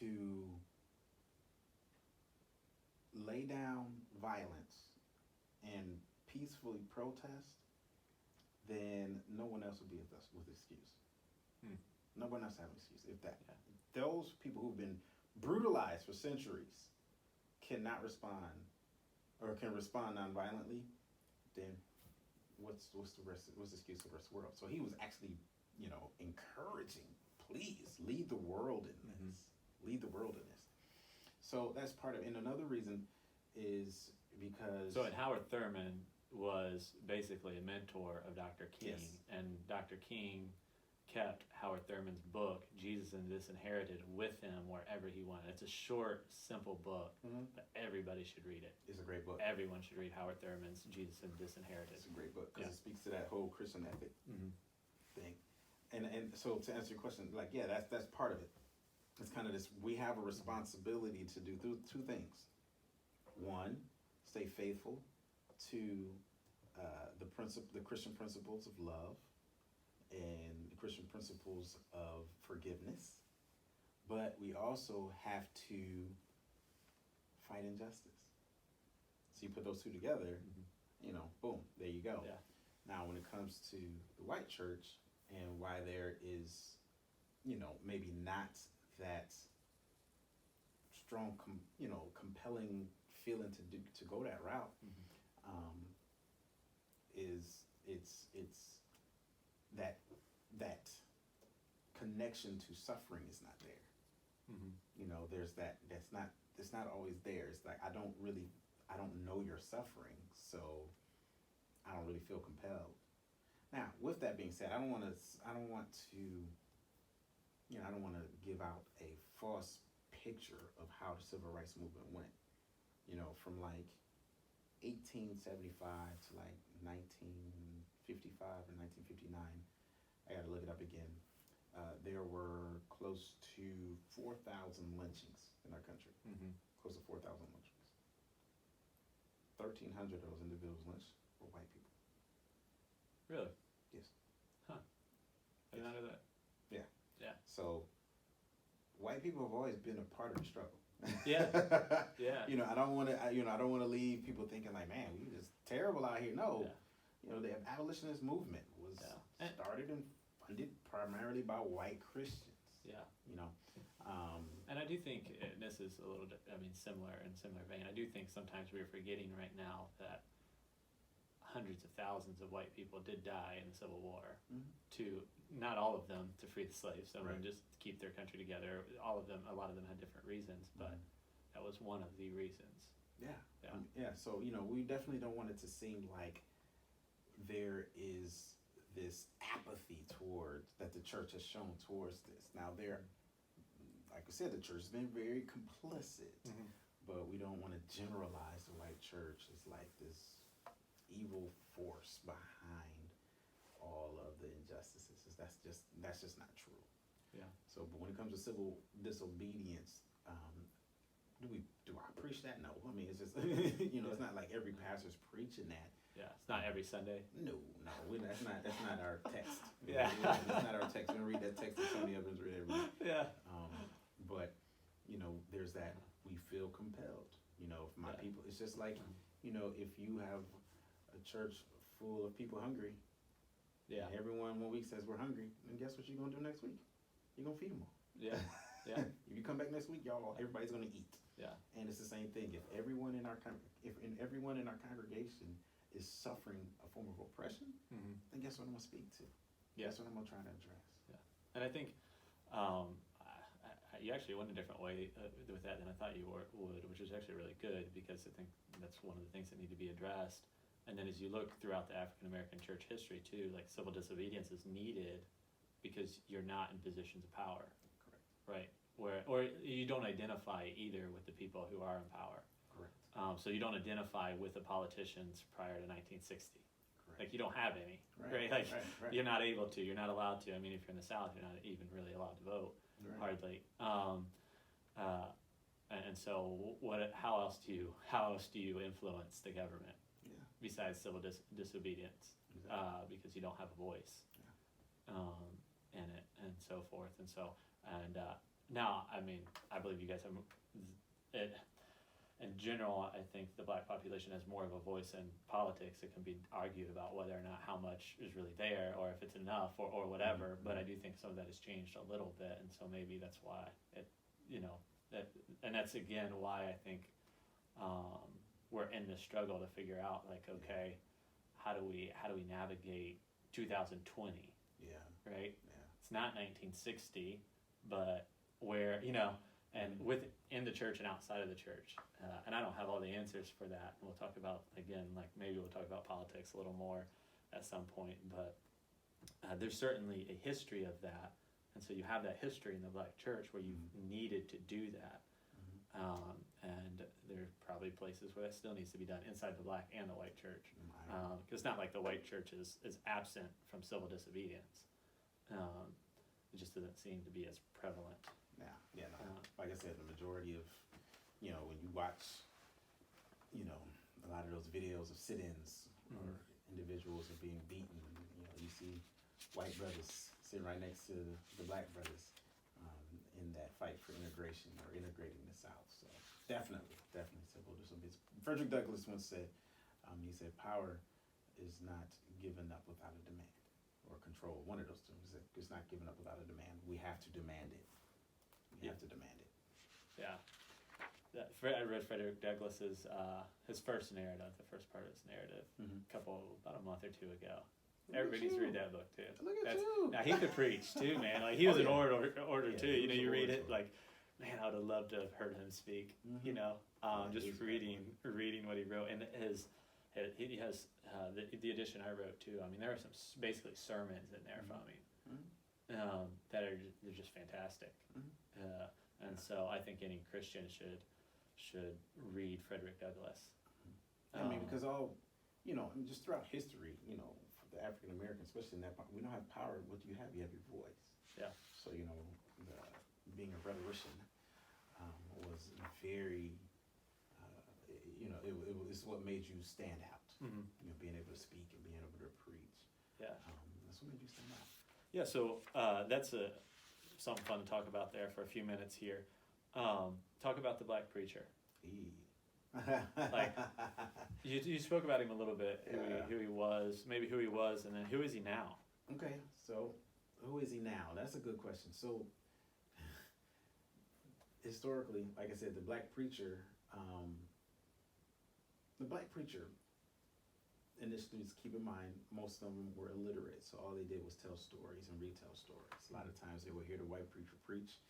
S2: to lay down violence and peacefully protest, then no one else would be with excuse. No one else have an excuse. If those people who've been brutalized for centuries cannot respond, or can respond nonviolently, then what's the excuse for the rest of the world? So he was actually, encouraging, please lead the world in this. Mm-hmm. Lead the world in this. So that's part of it. And another reason is because...
S1: So, and Howard Thurman was basically a mentor of Dr. King.
S2: Yes.
S1: And Dr. King kept Howard Thurman's book, Jesus and Disinherited, with him wherever he went. It's a short, simple book, but everybody should read it.
S2: It's a great book.
S1: Everyone should read Howard Thurman's Jesus and Disinherited.
S2: It's a great book because it speaks to that whole Christian ethic thing. And so to answer your question, that's part of it. It's kind of this, we have a responsibility to do two things. One, stay faithful to the Christian principles of love and the Christian principles of forgiveness, but we also have to fight injustice. So you put those two together, boom, there you go.
S1: Yeah.
S2: Now, when it comes to the white church and why there is, maybe not that strong, compelling feeling to go that route, is it's that connection to suffering is not there.
S1: Mm-hmm.
S2: You know, there's it's not always there. It's like I don't know you're suffering, so I don't really feel compelled. Now, with that being said, I don't want to give out a false picture of how the civil rights movement went. You know, from like 1875 to like 1955 or 1959. I got to look it up again. There were close to 4,000 lynchings in our country.
S1: Mm-hmm.
S2: Close to 4,000 lynchings. 1,300 of those individuals lynched were white people.
S1: Really?
S2: Yes.
S1: Huh. I did not know that.
S2: Yeah.
S1: Yeah.
S2: So, white people have always been a part of the struggle.
S1: Yeah. Yeah.
S2: You know, I don't want to leave people thinking like, man, we just terrible out here. No.
S1: Yeah.
S2: You know, the abolitionist movement was started and funded primarily by white Christians.
S1: Yeah.
S2: You know.
S1: And I do think, and this is a little, similar vein, I do think sometimes we're forgetting right now that hundreds of thousands of white people did die in the Civil War.
S2: Mm-hmm.
S1: To, not all of them to free the slaves, some of them
S2: Right.
S1: just to keep their country together. A lot of them had different reasons, but that was one of the reasons.
S2: Yeah.
S1: Yeah.
S2: So, you know, we definitely don't want it to seem like there is this apathy that the church has shown towards this. Now, like I said, the church has been very complicit,
S1: Mm-hmm.
S2: but we don't want to generalize the white church as like this evil force behind all of the injustices. That's just not true.
S1: Yeah.
S2: So, but when it comes to civil disobedience, do I preach that? No. I mean, it's just it's not like every pastor's preaching that.
S1: Yeah, it's not every Sunday.
S2: No, that's not our text.
S1: Yeah.
S2: That's not our text. We don't read that text that Tony Evans read every week.
S1: Yeah.
S2: But there's that we feel compelled. If my people, it's just like if you have a church full of people hungry,
S1: yeah,
S2: and everyone 1 week says we're hungry, then guess what you're gonna do next week? You're gonna feed them all.
S1: Yeah. Yeah.
S2: If you come back next week, everybody's gonna eat.
S1: Yeah.
S2: And it's the same thing. If everyone in our congregation is suffering a form of oppression,
S1: Mm-hmm.
S2: then guess what I'm gonna speak to?
S1: Yeah.
S2: That's what I'm gonna try to address.
S1: Yeah. And I think you actually went a different way with that than I thought you would, which is actually really good, because I think that's one of the things that need to be addressed. And then as you look throughout the African American church history too, like civil disobedience is needed because you're not in positions of power.
S2: Correct.
S1: Right. Or you don't identify either with the people who are in power.
S2: Correct.
S1: So you don't identify with the politicians prior to 1960.
S2: Correct.
S1: Like you don't have any,
S2: Right.
S1: Like
S2: Right.
S1: you're not able to, you're not allowed to. I mean, if you're in the South, you're not even really allowed to vote, hardly. And so how else do you influence the government?
S2: Yeah.
S1: Besides civil disobedience,
S2: Exactly.
S1: because you don't have a voice, in it, and so forth, and so, and now, I mean, I believe you guys have it. In general, I think the black population has more of a voice in politics. It can be argued about whether or not how much is really there, or if it's enough, or whatever.
S2: Mm-hmm.
S1: But I do think some of that has changed a little bit, and so maybe that's why and that's again why I think we're in this struggle to figure out, like, okay, how do we navigate 2020?
S2: Yeah.
S1: Right?
S2: Yeah.
S1: It's not 1960, but where, and within the church and outside of the church. And I don't have all the answers for that. And we'll talk about, again, like maybe we'll talk about politics a little more at some point, but there's certainly a history of that. And so you have that history in the black church where you've needed to do that.
S2: Mm-hmm.
S1: And there are probably places where that still needs to be done inside the black and the white church.
S2: Mm-hmm.
S1: Because it's not like the white church is absent from civil disobedience. It just doesn't seem to be as prevalent.
S2: Yeah, no. Like I said, the majority of, when you watch, a lot of those videos of sit-ins or individuals are being beaten, you see white brothers sitting right next to the black brothers in that fight for integration or integrating the South. So definitely civil disobedience. Frederick Douglass once said, he said, power is not given up without a demand, or control. One of those two. He said, it's not given up without a demand. We have to demand it. We have to demand it.
S1: Yeah. I read Frederick Douglass's his first narrative, the first part of his narrative, about a month or two ago. Everybody needs to read that book too.
S2: Look at you.
S1: Now he could preach too, man. Like he was an orator too.
S2: he was
S1: You
S2: an
S1: read
S2: orator.
S1: it like, man, I would have loved to have heard him speak. Just reading what he wrote, and he has the edition I wrote too. I mean, there are some basically sermons in there from him that are they're just fantastic. And so I think any Christian should read Frederick Douglass.
S2: I mean, because just throughout history, for the African American, especially in that part, we don't have power. What do you have? You have your voice.
S1: Yeah.
S2: So being a rhetorician was very, it's what made you stand out. Being able to speak and being able to preach.
S1: Yeah.
S2: That's what made you stand out.
S1: Yeah. So that's something fun to talk about there for a few minutes here. Talk about the black preacher. Like you spoke about him a little bit, who he was, maybe who he was, and then who is he now?
S2: Okay, so who is he now? That's a good question. So historically, like I said, the black preacher, initially, keep in mind, most of them were illiterate, so all they did was tell stories and retell stories. A lot of times they would hear the white preacher preach,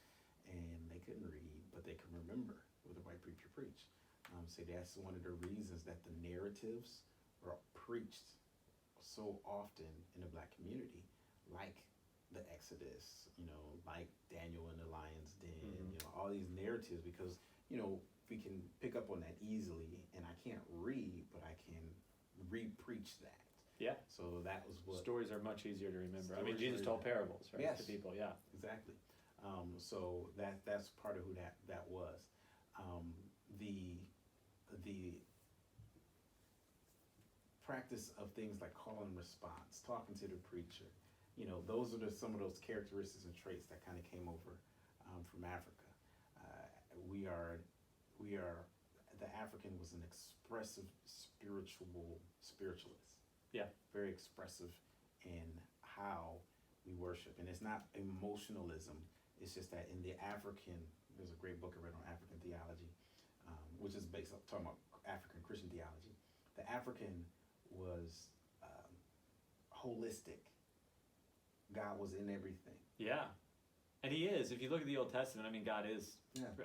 S2: and they couldn't read, but they could remember what the white preacher preached. So that's one of the reasons that the narratives were preached so often in the black community, like the Exodus, like Daniel in the lion's den, all these narratives, because, we can pick up on that easily, and I can't read, but I can re-preach that.
S1: Yeah.
S2: So that was what...
S1: Stories are much easier to remember. I mean, Jesus told parables, right,
S2: yes,
S1: to people, yeah.
S2: Exactly. So that's part of who that was. The practice of things like call and response, talking to the preacher, those are some of those characteristics and traits that kind of came over from Africa. The African was an expressive spiritualist.
S1: Yeah.
S2: Very expressive in how we worship. And it's not emotionalism. It's just that in the African, there's a great book I read on African theology, which is based on talking about African Christian theology. The African was holistic. God was in everything.
S1: Yeah. And he is. If you look at the Old Testament, I mean, God is,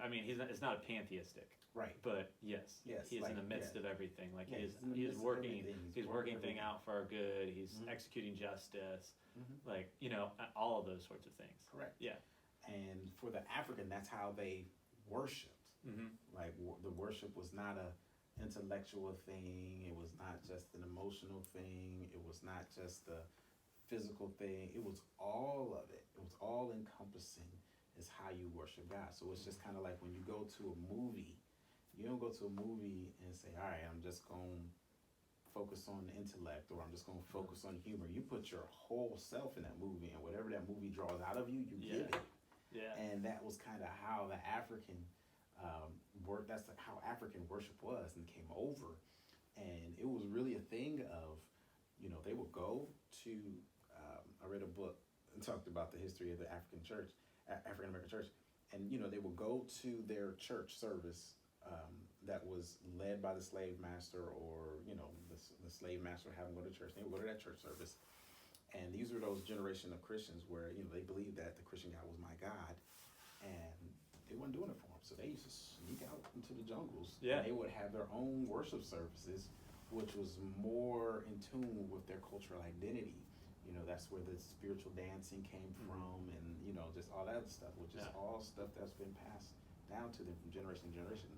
S1: I mean, it's not a pantheistic.
S2: Right.
S1: But yes, he is in the midst of everything. Like he's working thing out for our good. He's executing justice, like, all of those sorts of things.
S2: Correct.
S1: Yeah.
S2: And for the African, that's how they worshipped. Like the worship was not a intellectual thing. It was not just an emotional thing. It was not just a physical thing. It was all of it. It was all encompassing is how you worship God. So it's just kind of like when you go to a movie, you don't go to a movie and say, all right, I'm just going to focus on the intellect, or I'm just going to focus on humor. You put your whole self in that movie, and whatever that movie draws out of you, you give it.
S1: Yeah.
S2: And that was kind of how the African that's like how African worship was and came over. And it was really a thing of, they would go to, I read a book and talked about the history of the African church, African American church, and they would go to their church service that was led by the slave master, or the slave master would have them go to church. They would go to that church service, and these were those generation of Christians where they believed that the Christian God was my God, and they weren't doing it for him. So they used to sneak out into the jungles.
S1: Yeah.
S2: And they would have their own worship services, which was more in tune with their cultural identity. That's where the spiritual dancing came from, and just all that stuff, which is all stuff that's been passed down to them from generation to generation.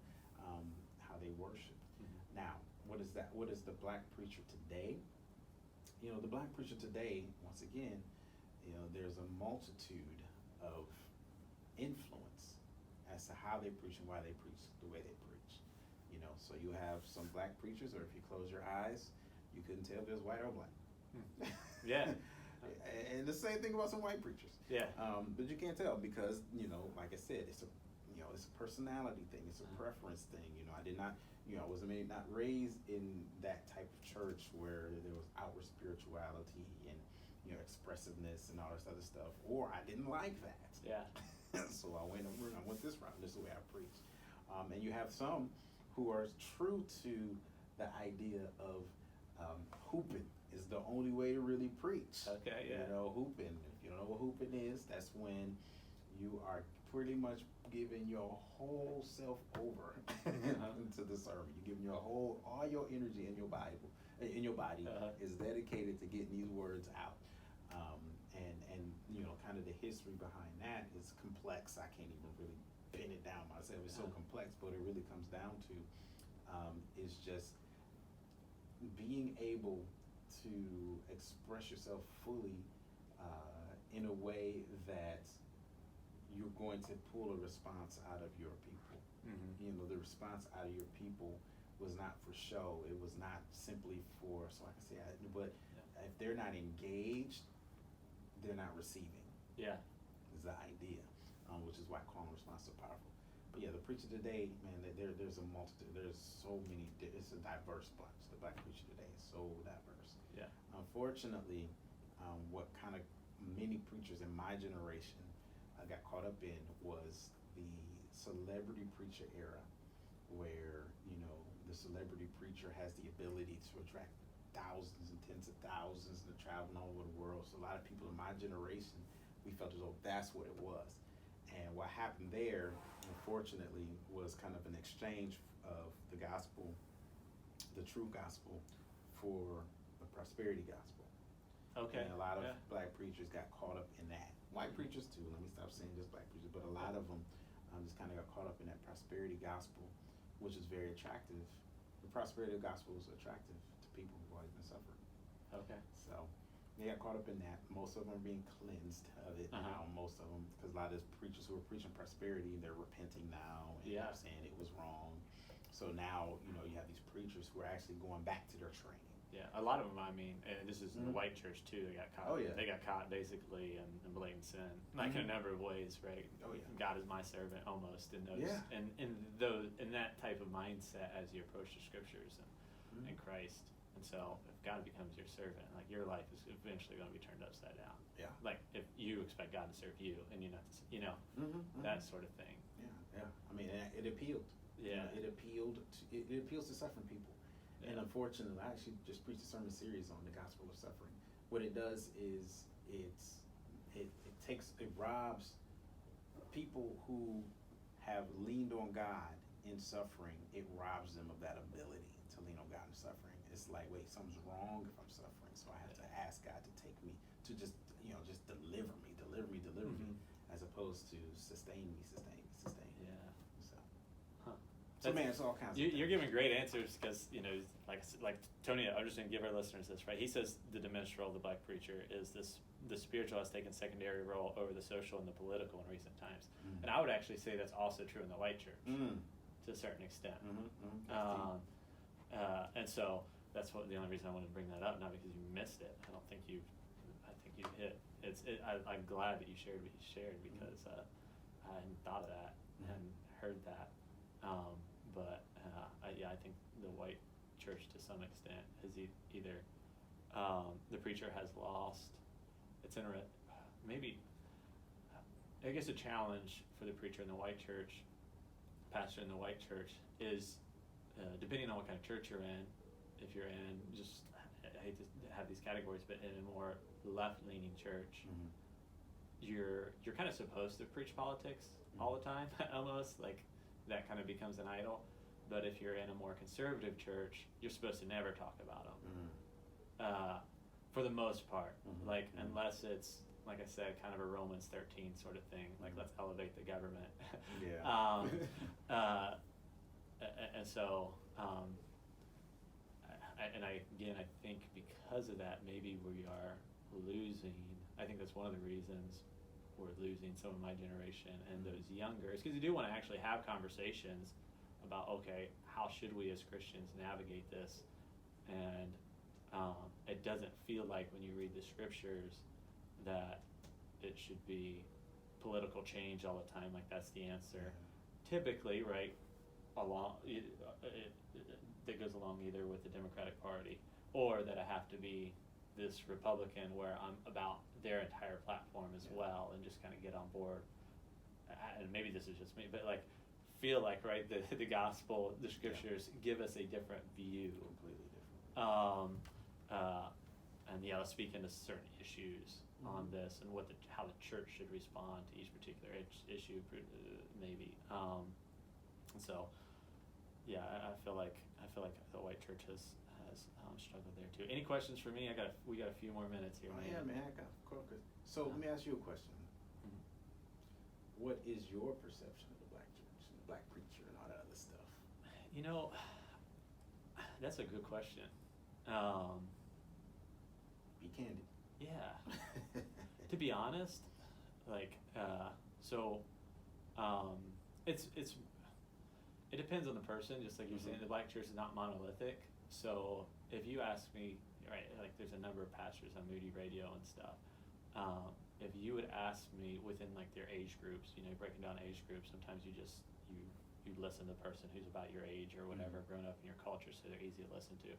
S2: How they worship. Now, what is that? What is the black preacher today? The black preacher today, once again, there's a multitude of influence as to how they preach and why they preach the way they preach. So you have some black preachers, or if you close your eyes, you couldn't tell if it was white or black.
S1: Yeah.
S2: And the same thing about some white preachers.
S1: Yeah.
S2: But you can't tell because, like I said, it's a personality thing. It's a preference thing. I did not, I wasn't not raised in that type of church where there was outward spirituality and, expressiveness and all this other stuff. Or I didn't like that.
S1: Yeah.
S2: So I went this route. This is the way I preach. And you have some who are true to the idea of hooping is the only way to really preach.
S1: Okay, yeah.
S2: You know, hooping. If you don't know what hooping is, that's when you are pretty much giving your whole self over to the sermon. You're giving all your energy in your Bible, in your body is dedicated to getting these words out. And you know, kind of the history behind that is complex. I can't even really pin it down myself. It's so complex, but it really comes down to is just being able to express yourself fully in a way that you're going to pull a response out of your people. You know, the response out of your people was not for show. It was not simply for, so I can say, but if they're not engaged, they're not receiving.
S1: Yeah.
S2: Is the idea, which is why call and response is so powerful. But yeah, the preacher today, man, there's a multitude, there's so many, it's a diverse bunch. The black preacher today is so diverse.
S1: Yeah.
S2: Unfortunately, what kind of many preachers in my generation got caught up in was the celebrity preacher era, where, you know, the celebrity preacher has the ability to attract thousands and tens of thousands and traveling all over the world. So a lot of people in my generation, we felt as though that's what it was. And what happened there, unfortunately, was kind of an exchange of the gospel, the true gospel, for the prosperity gospel.
S1: Okay.
S2: And a lot of black preachers got caught up in that. White preachers too, let me stop saying just black preachers, but a lot of them just kind of got caught up in that prosperity gospel, which is very attractive. The prosperity gospel is attractive to people who've always been suffering.
S1: Okay.
S2: So they got caught up in that. Most of them are being cleansed of it now. Most of them, because a lot of these preachers who are preaching prosperity, they're repenting now and they're saying it was wrong. So now, you know, you have these preachers who are actually going back to their training.
S1: Yeah, a lot of them, I mean, and this is in the white church too, they got caught.
S2: Oh, yeah.
S1: They got caught basically in blatant sin, like in a number of ways, right?
S2: Oh, yeah.
S1: God is my servant, almost, in those,
S2: Yeah.
S1: and in those, in that type of mindset as you approach the scriptures and Christ. And so, if God becomes your servant, like your life is eventually going to be turned upside down.
S2: Yeah.
S1: Like if you expect God to serve you, and you're not, you know, that sort of thing.
S2: Yeah. I mean, it appealed.
S1: Yeah.
S2: You know, it appeals to suffering people. And unfortunately, I actually just preached a sermon series on the gospel of suffering. What it does is it robs people who have leaned on God in suffering. It robs them of that ability to lean on God in suffering. It's like, wait, something's wrong if I'm suffering, so I have to ask God to take me, to just deliver me, as opposed to sustain me.
S1: Yeah.
S2: So man, it's all kinds of
S1: You're giving great answers because, you know, like Tony, I'm just going to give our listeners this, right? He says the diminished role of the black preacher is the spiritual has taken secondary role over the social and the political in recent times. And I would actually say that's also true in the white church to a certain extent. And so that's the only reason I wanted to bring that up, not because you missed it. I think you hit. I'm glad that you shared what you shared because I hadn't thought of that and heard that. I think the white church to some extent has either the preacher has lost. It's maybe I guess a challenge for the preacher in the white church, pastor in the white church, is depending on what kind of church you're in. If you're in just, I hate to have these categories, but in a more left-leaning church, you're kind of supposed to preach politics all the time, almost like. That kind of becomes an idol. But if you're in a more conservative church, you're supposed to never talk about them. For the most part, unless it's, like I said, kind of a Romans 13 sort of thing, like let's elevate the government. And so, I think because of that, maybe we are losing. I think that's one of the reasons we're losing some of my generation and those younger, is because you do want to actually have conversations about, okay, how should we as Christians navigate this? And it doesn't feel like when you read the scriptures that it should be political change all the time, like that's the answer. Typically, right, that goes along either with the Democratic Party or that I have to be this Republican where I'm about their entire platform as well and just kind of get on board. And maybe this is just me, but like feel like, right, the gospel, the scriptures give us a different view.
S2: Completely different.
S1: And yeah, let's speak into certain issues on this and how the church should respond to each particular issue, maybe. So, yeah, I feel like the white church has struggled there too. Any questions for me? We got a few more minutes here.
S2: Oh yeah, man, I got a question. So let me ask you a question.
S1: Mm-hmm.
S2: What is your perception of the black church and the black preacher and all that other stuff?
S1: You know, that's a good question.
S2: Be candid.
S1: Yeah. To be honest, like, it depends on the person. Just like you're saying, the black church is not monolithic. So if you ask me, right, like there's a number of pastors on Moody Radio and stuff. If you would ask me within like their age groups, breaking down age groups, sometimes you listen to the person who's about your age or whatever, grown up in your culture, so they're easy to listen to.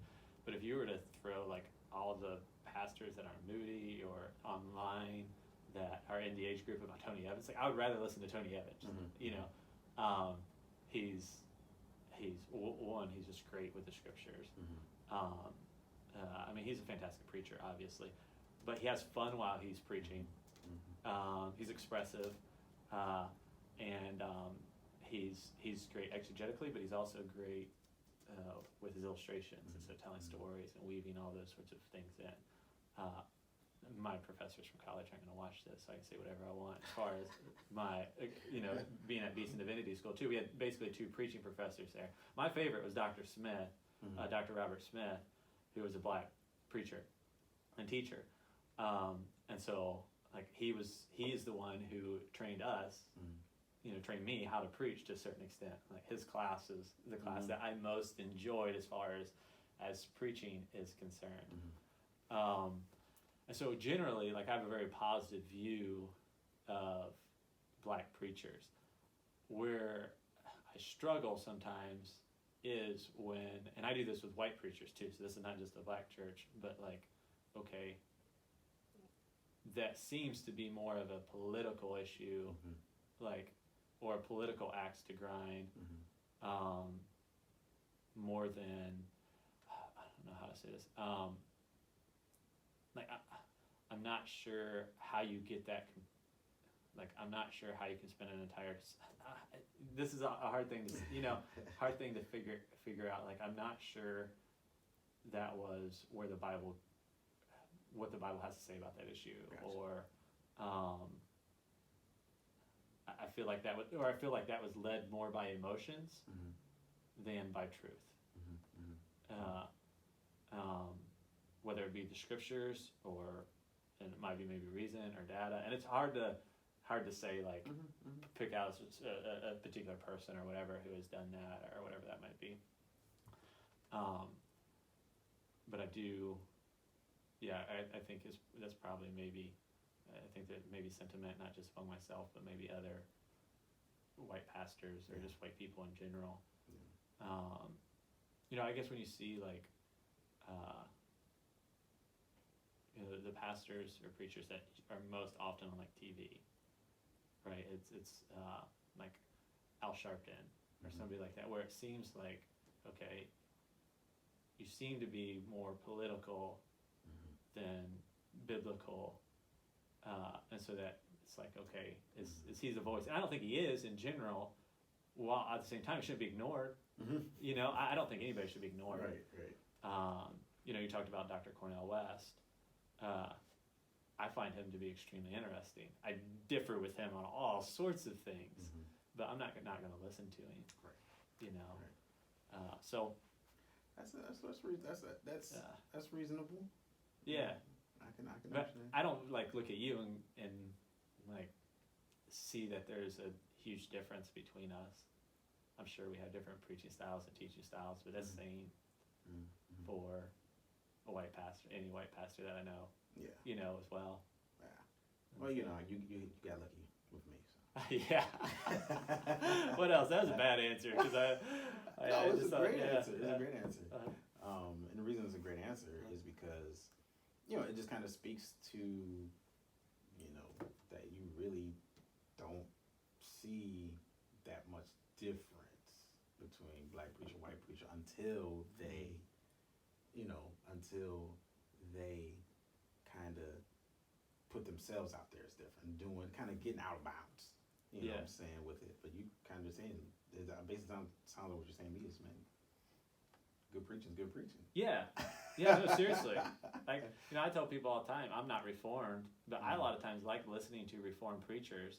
S1: But if you were to throw like all the pastors that are Moody or online that are in the age group about Tony Evans, like I would rather listen to Tony Evans. He's just great with the scriptures. I mean, he's a fantastic preacher, obviously, but he has fun while he's preaching. He's expressive, and he's great exegetically, but he's also great with his illustrations, and so telling stories and weaving all those sorts of things in. My professors from college aren't going to watch this, so I can say whatever I want. As far as my, being at Beeson Divinity School too, we had basically two preaching professors there. My favorite was Dr. Smith, Dr. Robert Smith, who was a black preacher and teacher, and so like he is the one who trained us. Trained me how to preach to a certain extent. Like his class is the class that I most enjoyed as far as preaching is concerned. And so generally, like I have a very positive view of black preachers. Where I struggle sometimes is when, and I do this with white preachers too, so this is not just a black church, but like, okay, that seems to be more of a political issue, like, or a political axe to grind, more than, I don't know how to say this, like, I'm not sure how you get that, like, I'm not sure how you can spend an entire, this is a hard thing to, hard thing to figure out, like, I'm not sure that was where what the Bible has to say about that issue, gotcha. Or, I feel like that was led more by emotions than by truth. Whether it be the scriptures and it might be maybe reason or data, and it's hard to say like pick out a particular person or whatever who has done that or whatever that might be. But I do, I think that's probably maybe. I think that maybe sentiment, not just among myself, but maybe other white pastors or just white people in general. I guess when you see like, the pastors or preachers that are most often on like TV, right? It's like Al Sharpton or somebody like that, where it seems like, okay, you seem to be more political than biblical. And so that it's like, okay, is he the voice? And I don't think he is in general, while at the same time it shouldn't be ignored. I don't think anybody should be ignored.
S2: Right.
S1: You talked about Dr. Cornel West. I find him to be extremely interesting. I differ with him on all sorts of things, but I'm not going to listen to him. Right. Right. So
S2: that's reasonable.
S1: Yeah.
S2: I can
S1: but
S2: understand.
S1: I don't like look at you and like see that there's a huge difference between us. I'm sure we have different preaching styles and teaching styles, but that's the same for a white pastor, any white pastor that I know. Yeah. As well.
S2: Yeah. Well, you got lucky with me. So.
S1: Yeah. What else? That was a bad answer because
S2: it's a great answer. It's a great answer. And the reason it's a great answer is because it just kind of speaks to that you really don't see that much difference between black preacher, white preacher until they, until they kind of put themselves out there as different, kind of getting out of bounds. You know what I'm saying with it, but you kind of saying, based on sound of what you're saying, me is, man, good preaching is good preaching.
S1: Yeah, no, seriously. Like, I tell people all the time, I'm not Reformed, but I a lot of times like listening to Reformed preachers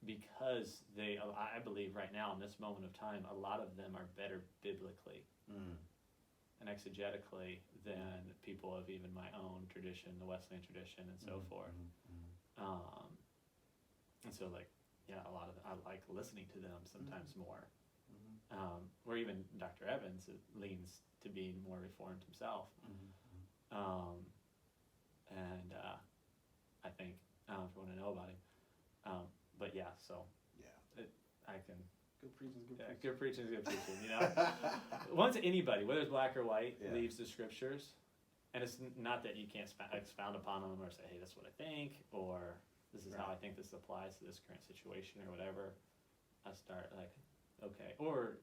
S1: because I believe right now in this moment of time, a lot of them are better biblically and exegetically than people of even my own tradition, the Wesleyan tradition, and so forth. And so, like, a lot of them, I like listening to them sometimes more. Or even Dr. Evans leans to being more Reformed himself. And I think, if you want to know about him. But yeah, so I can.
S2: Good preaching is good preaching.
S1: Good preaching is good preaching, Once anybody, whether it's black or white, leaves the scriptures, and it's not that you can't expound upon them or say, hey, that's what I think, or this is how I think this applies to this current situation or whatever, I start like, okay. Or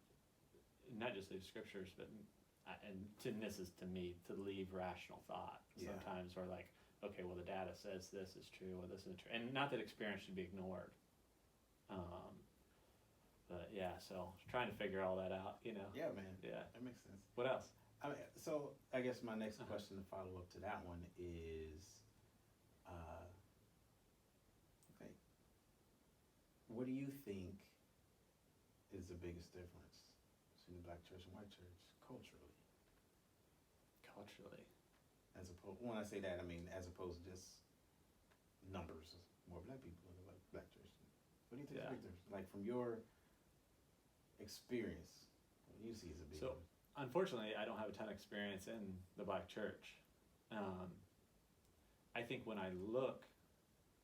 S1: not just leave scriptures, but this is to me, to leave rational thought sometimes, or like, okay, well, the data says this is true, or this isn't true. And not that experience should be ignored. But so trying to figure all that out,
S2: Yeah, man.
S1: Yeah.
S2: That makes sense.
S1: What else?
S2: So I guess my next question to follow up to that one is, okay, what do you think is the biggest difference between the black church and white church culturally?
S1: Culturally?
S2: When I say that, I mean as opposed to just numbers, more black people in the black church. What do you think is the big difference? Like from your experience, what do you see as a big difference?
S1: Unfortunately, I don't have a ton of experience in the black church. I think when I look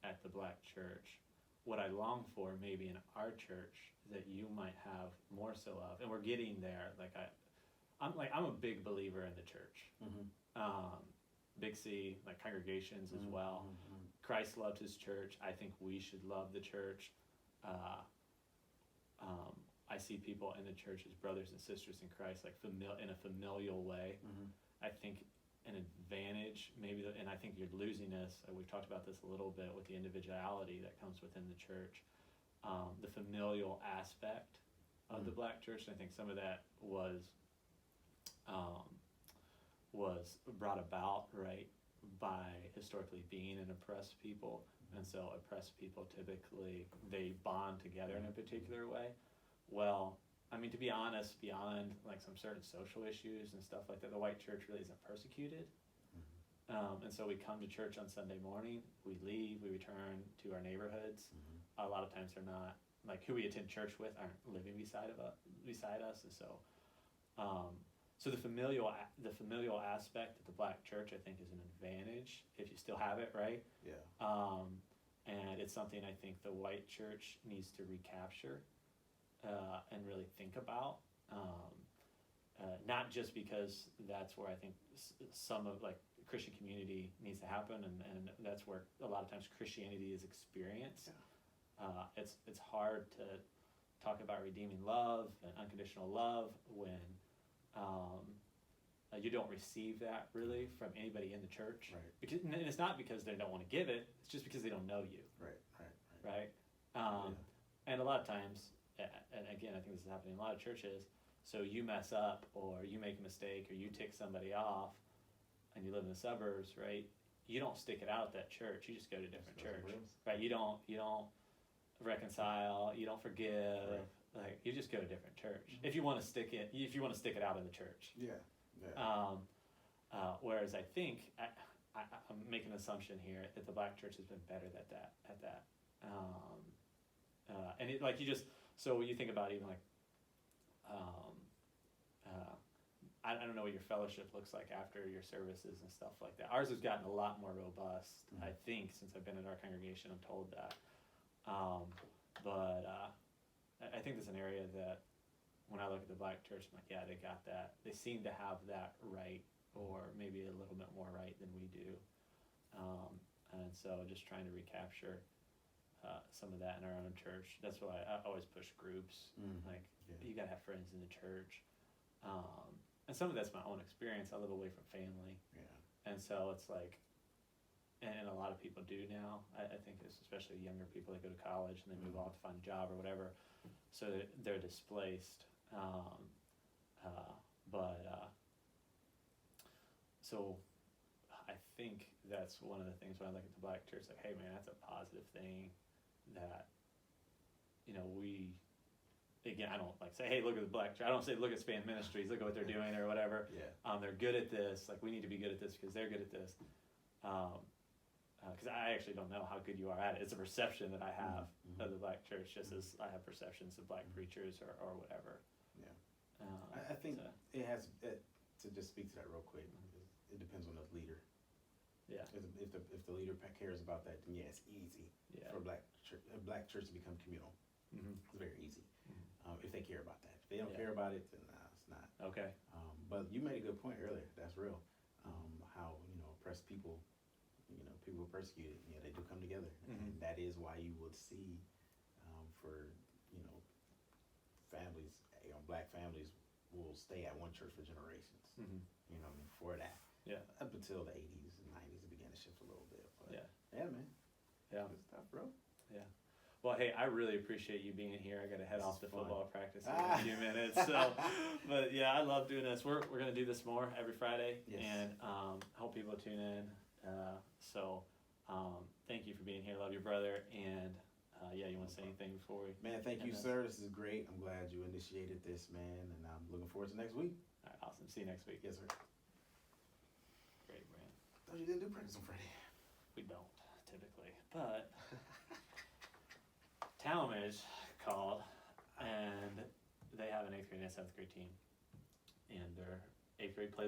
S1: at the black church, what I long for maybe in our church that you might have more so of, and we're getting there. I'm a big believer in the church. Big C, like congregations as well. Christ loved his church. I think we should love the church. I see people in the church as brothers and sisters in Christ, like in a familial way. I think an advantage, maybe, and I think you're losing this. We've talked about this a little bit with the individuality that comes within the church, the familial aspect of the black church. And I think some of that was brought about by historically being an oppressed people, and so oppressed people typically they bond together in a particular way. Well, I mean, to be honest, beyond like some certain social issues and stuff like that, the white church really isn't persecuted. And so we come to church on Sunday morning, we leave, we return to our neighborhoods. A lot of times they're not, like who we attend church with aren't living beside us. And so so the familial aspect of the black church, I think, is an advantage if you still have it, right? And it's something I think the white church needs to recapture and really think about. Not just because that's where I think some of like Christian community needs to happen, and that's where a lot of times Christianity is experienced. It's hard to talk about redeeming love and unconditional love when you don't receive that really from anybody in the church. Because, and it's not because they don't want to give it; it's just because they don't know you. Right. And a lot of times, and again, I think this is happening in a lot of churches. So you mess up, or you make a mistake, or you tick somebody off, and you live in the suburbs, right? You don't stick it out at that church. You just go to a different church, right? You don't reconcile. You don't forgive. Like you just go to a different church if you want to stick it. If you want to stick it out in the church. Whereas I think I'm making an assumption here that the black church has been better at that. And it, like you just so when you think about even like. I don't know what your fellowship looks like after your services and stuff like that. Ours has gotten a lot more robust, I think, since I've been in our congregation. I'm told that. But I think there's an area that when I look at the black church, I'm like, yeah, they got that. They seem to have that right, or maybe a little bit more right than we do. And so just trying to recapture some of that in our own church. That's why I always push groups. Like, you gotta have friends in the church. And some of that's my own experience. I live away from family. And so it's like, and a lot of people do now. I think it's especially younger people that go to college and they move off to find a job or whatever. So they're displaced. So I think that's one of the things when I look at the Black church, like, hey man, that's a positive thing that, again, I don't like say, hey, look at the Black church. I don't say, look at SPAN Ministries, look at what they're doing or whatever. They're good at this. Like, we need to be good at this because they're good at this. Because I actually don't know how good you are at it. It's a perception that I have of the Black church, just as I have perceptions of Black preachers or whatever.
S2: I think it has, to just speak to that real quick, it depends on the leader. If the leader cares about that, then it's easy for a Black church to become communal. It's very easy. If they care about that. If they don't care about it, then it's not.
S1: Okay.
S2: But you made a good point earlier. That's real. How, oppressed people, people persecuted, they do come together. And that is why you would see for, families, Black families will stay at one church for generations. For that. Up until the 80s and 90s, it began to shift a little bit. But man. Good stuff, bro.
S1: Well, hey, I really appreciate you being here. I got to head off to football practice in a few minutes. So, but I love doing this. We're going to do this more every Friday, and hope people tune in. Thank you for being here. Love your brother. And you want to say anything before we?
S2: Man, thank you, sir. This is great. I'm glad you initiated this, man, and I'm looking forward to next week.
S1: All right, awesome. See you next week.
S2: Yes, sir.
S1: Great, Brand.
S2: Thought you didn't do practice on Friday.
S1: We don't typically, but Tallmadge called, and they have an 8th grade and a 7th grade team, and their 8th grade plays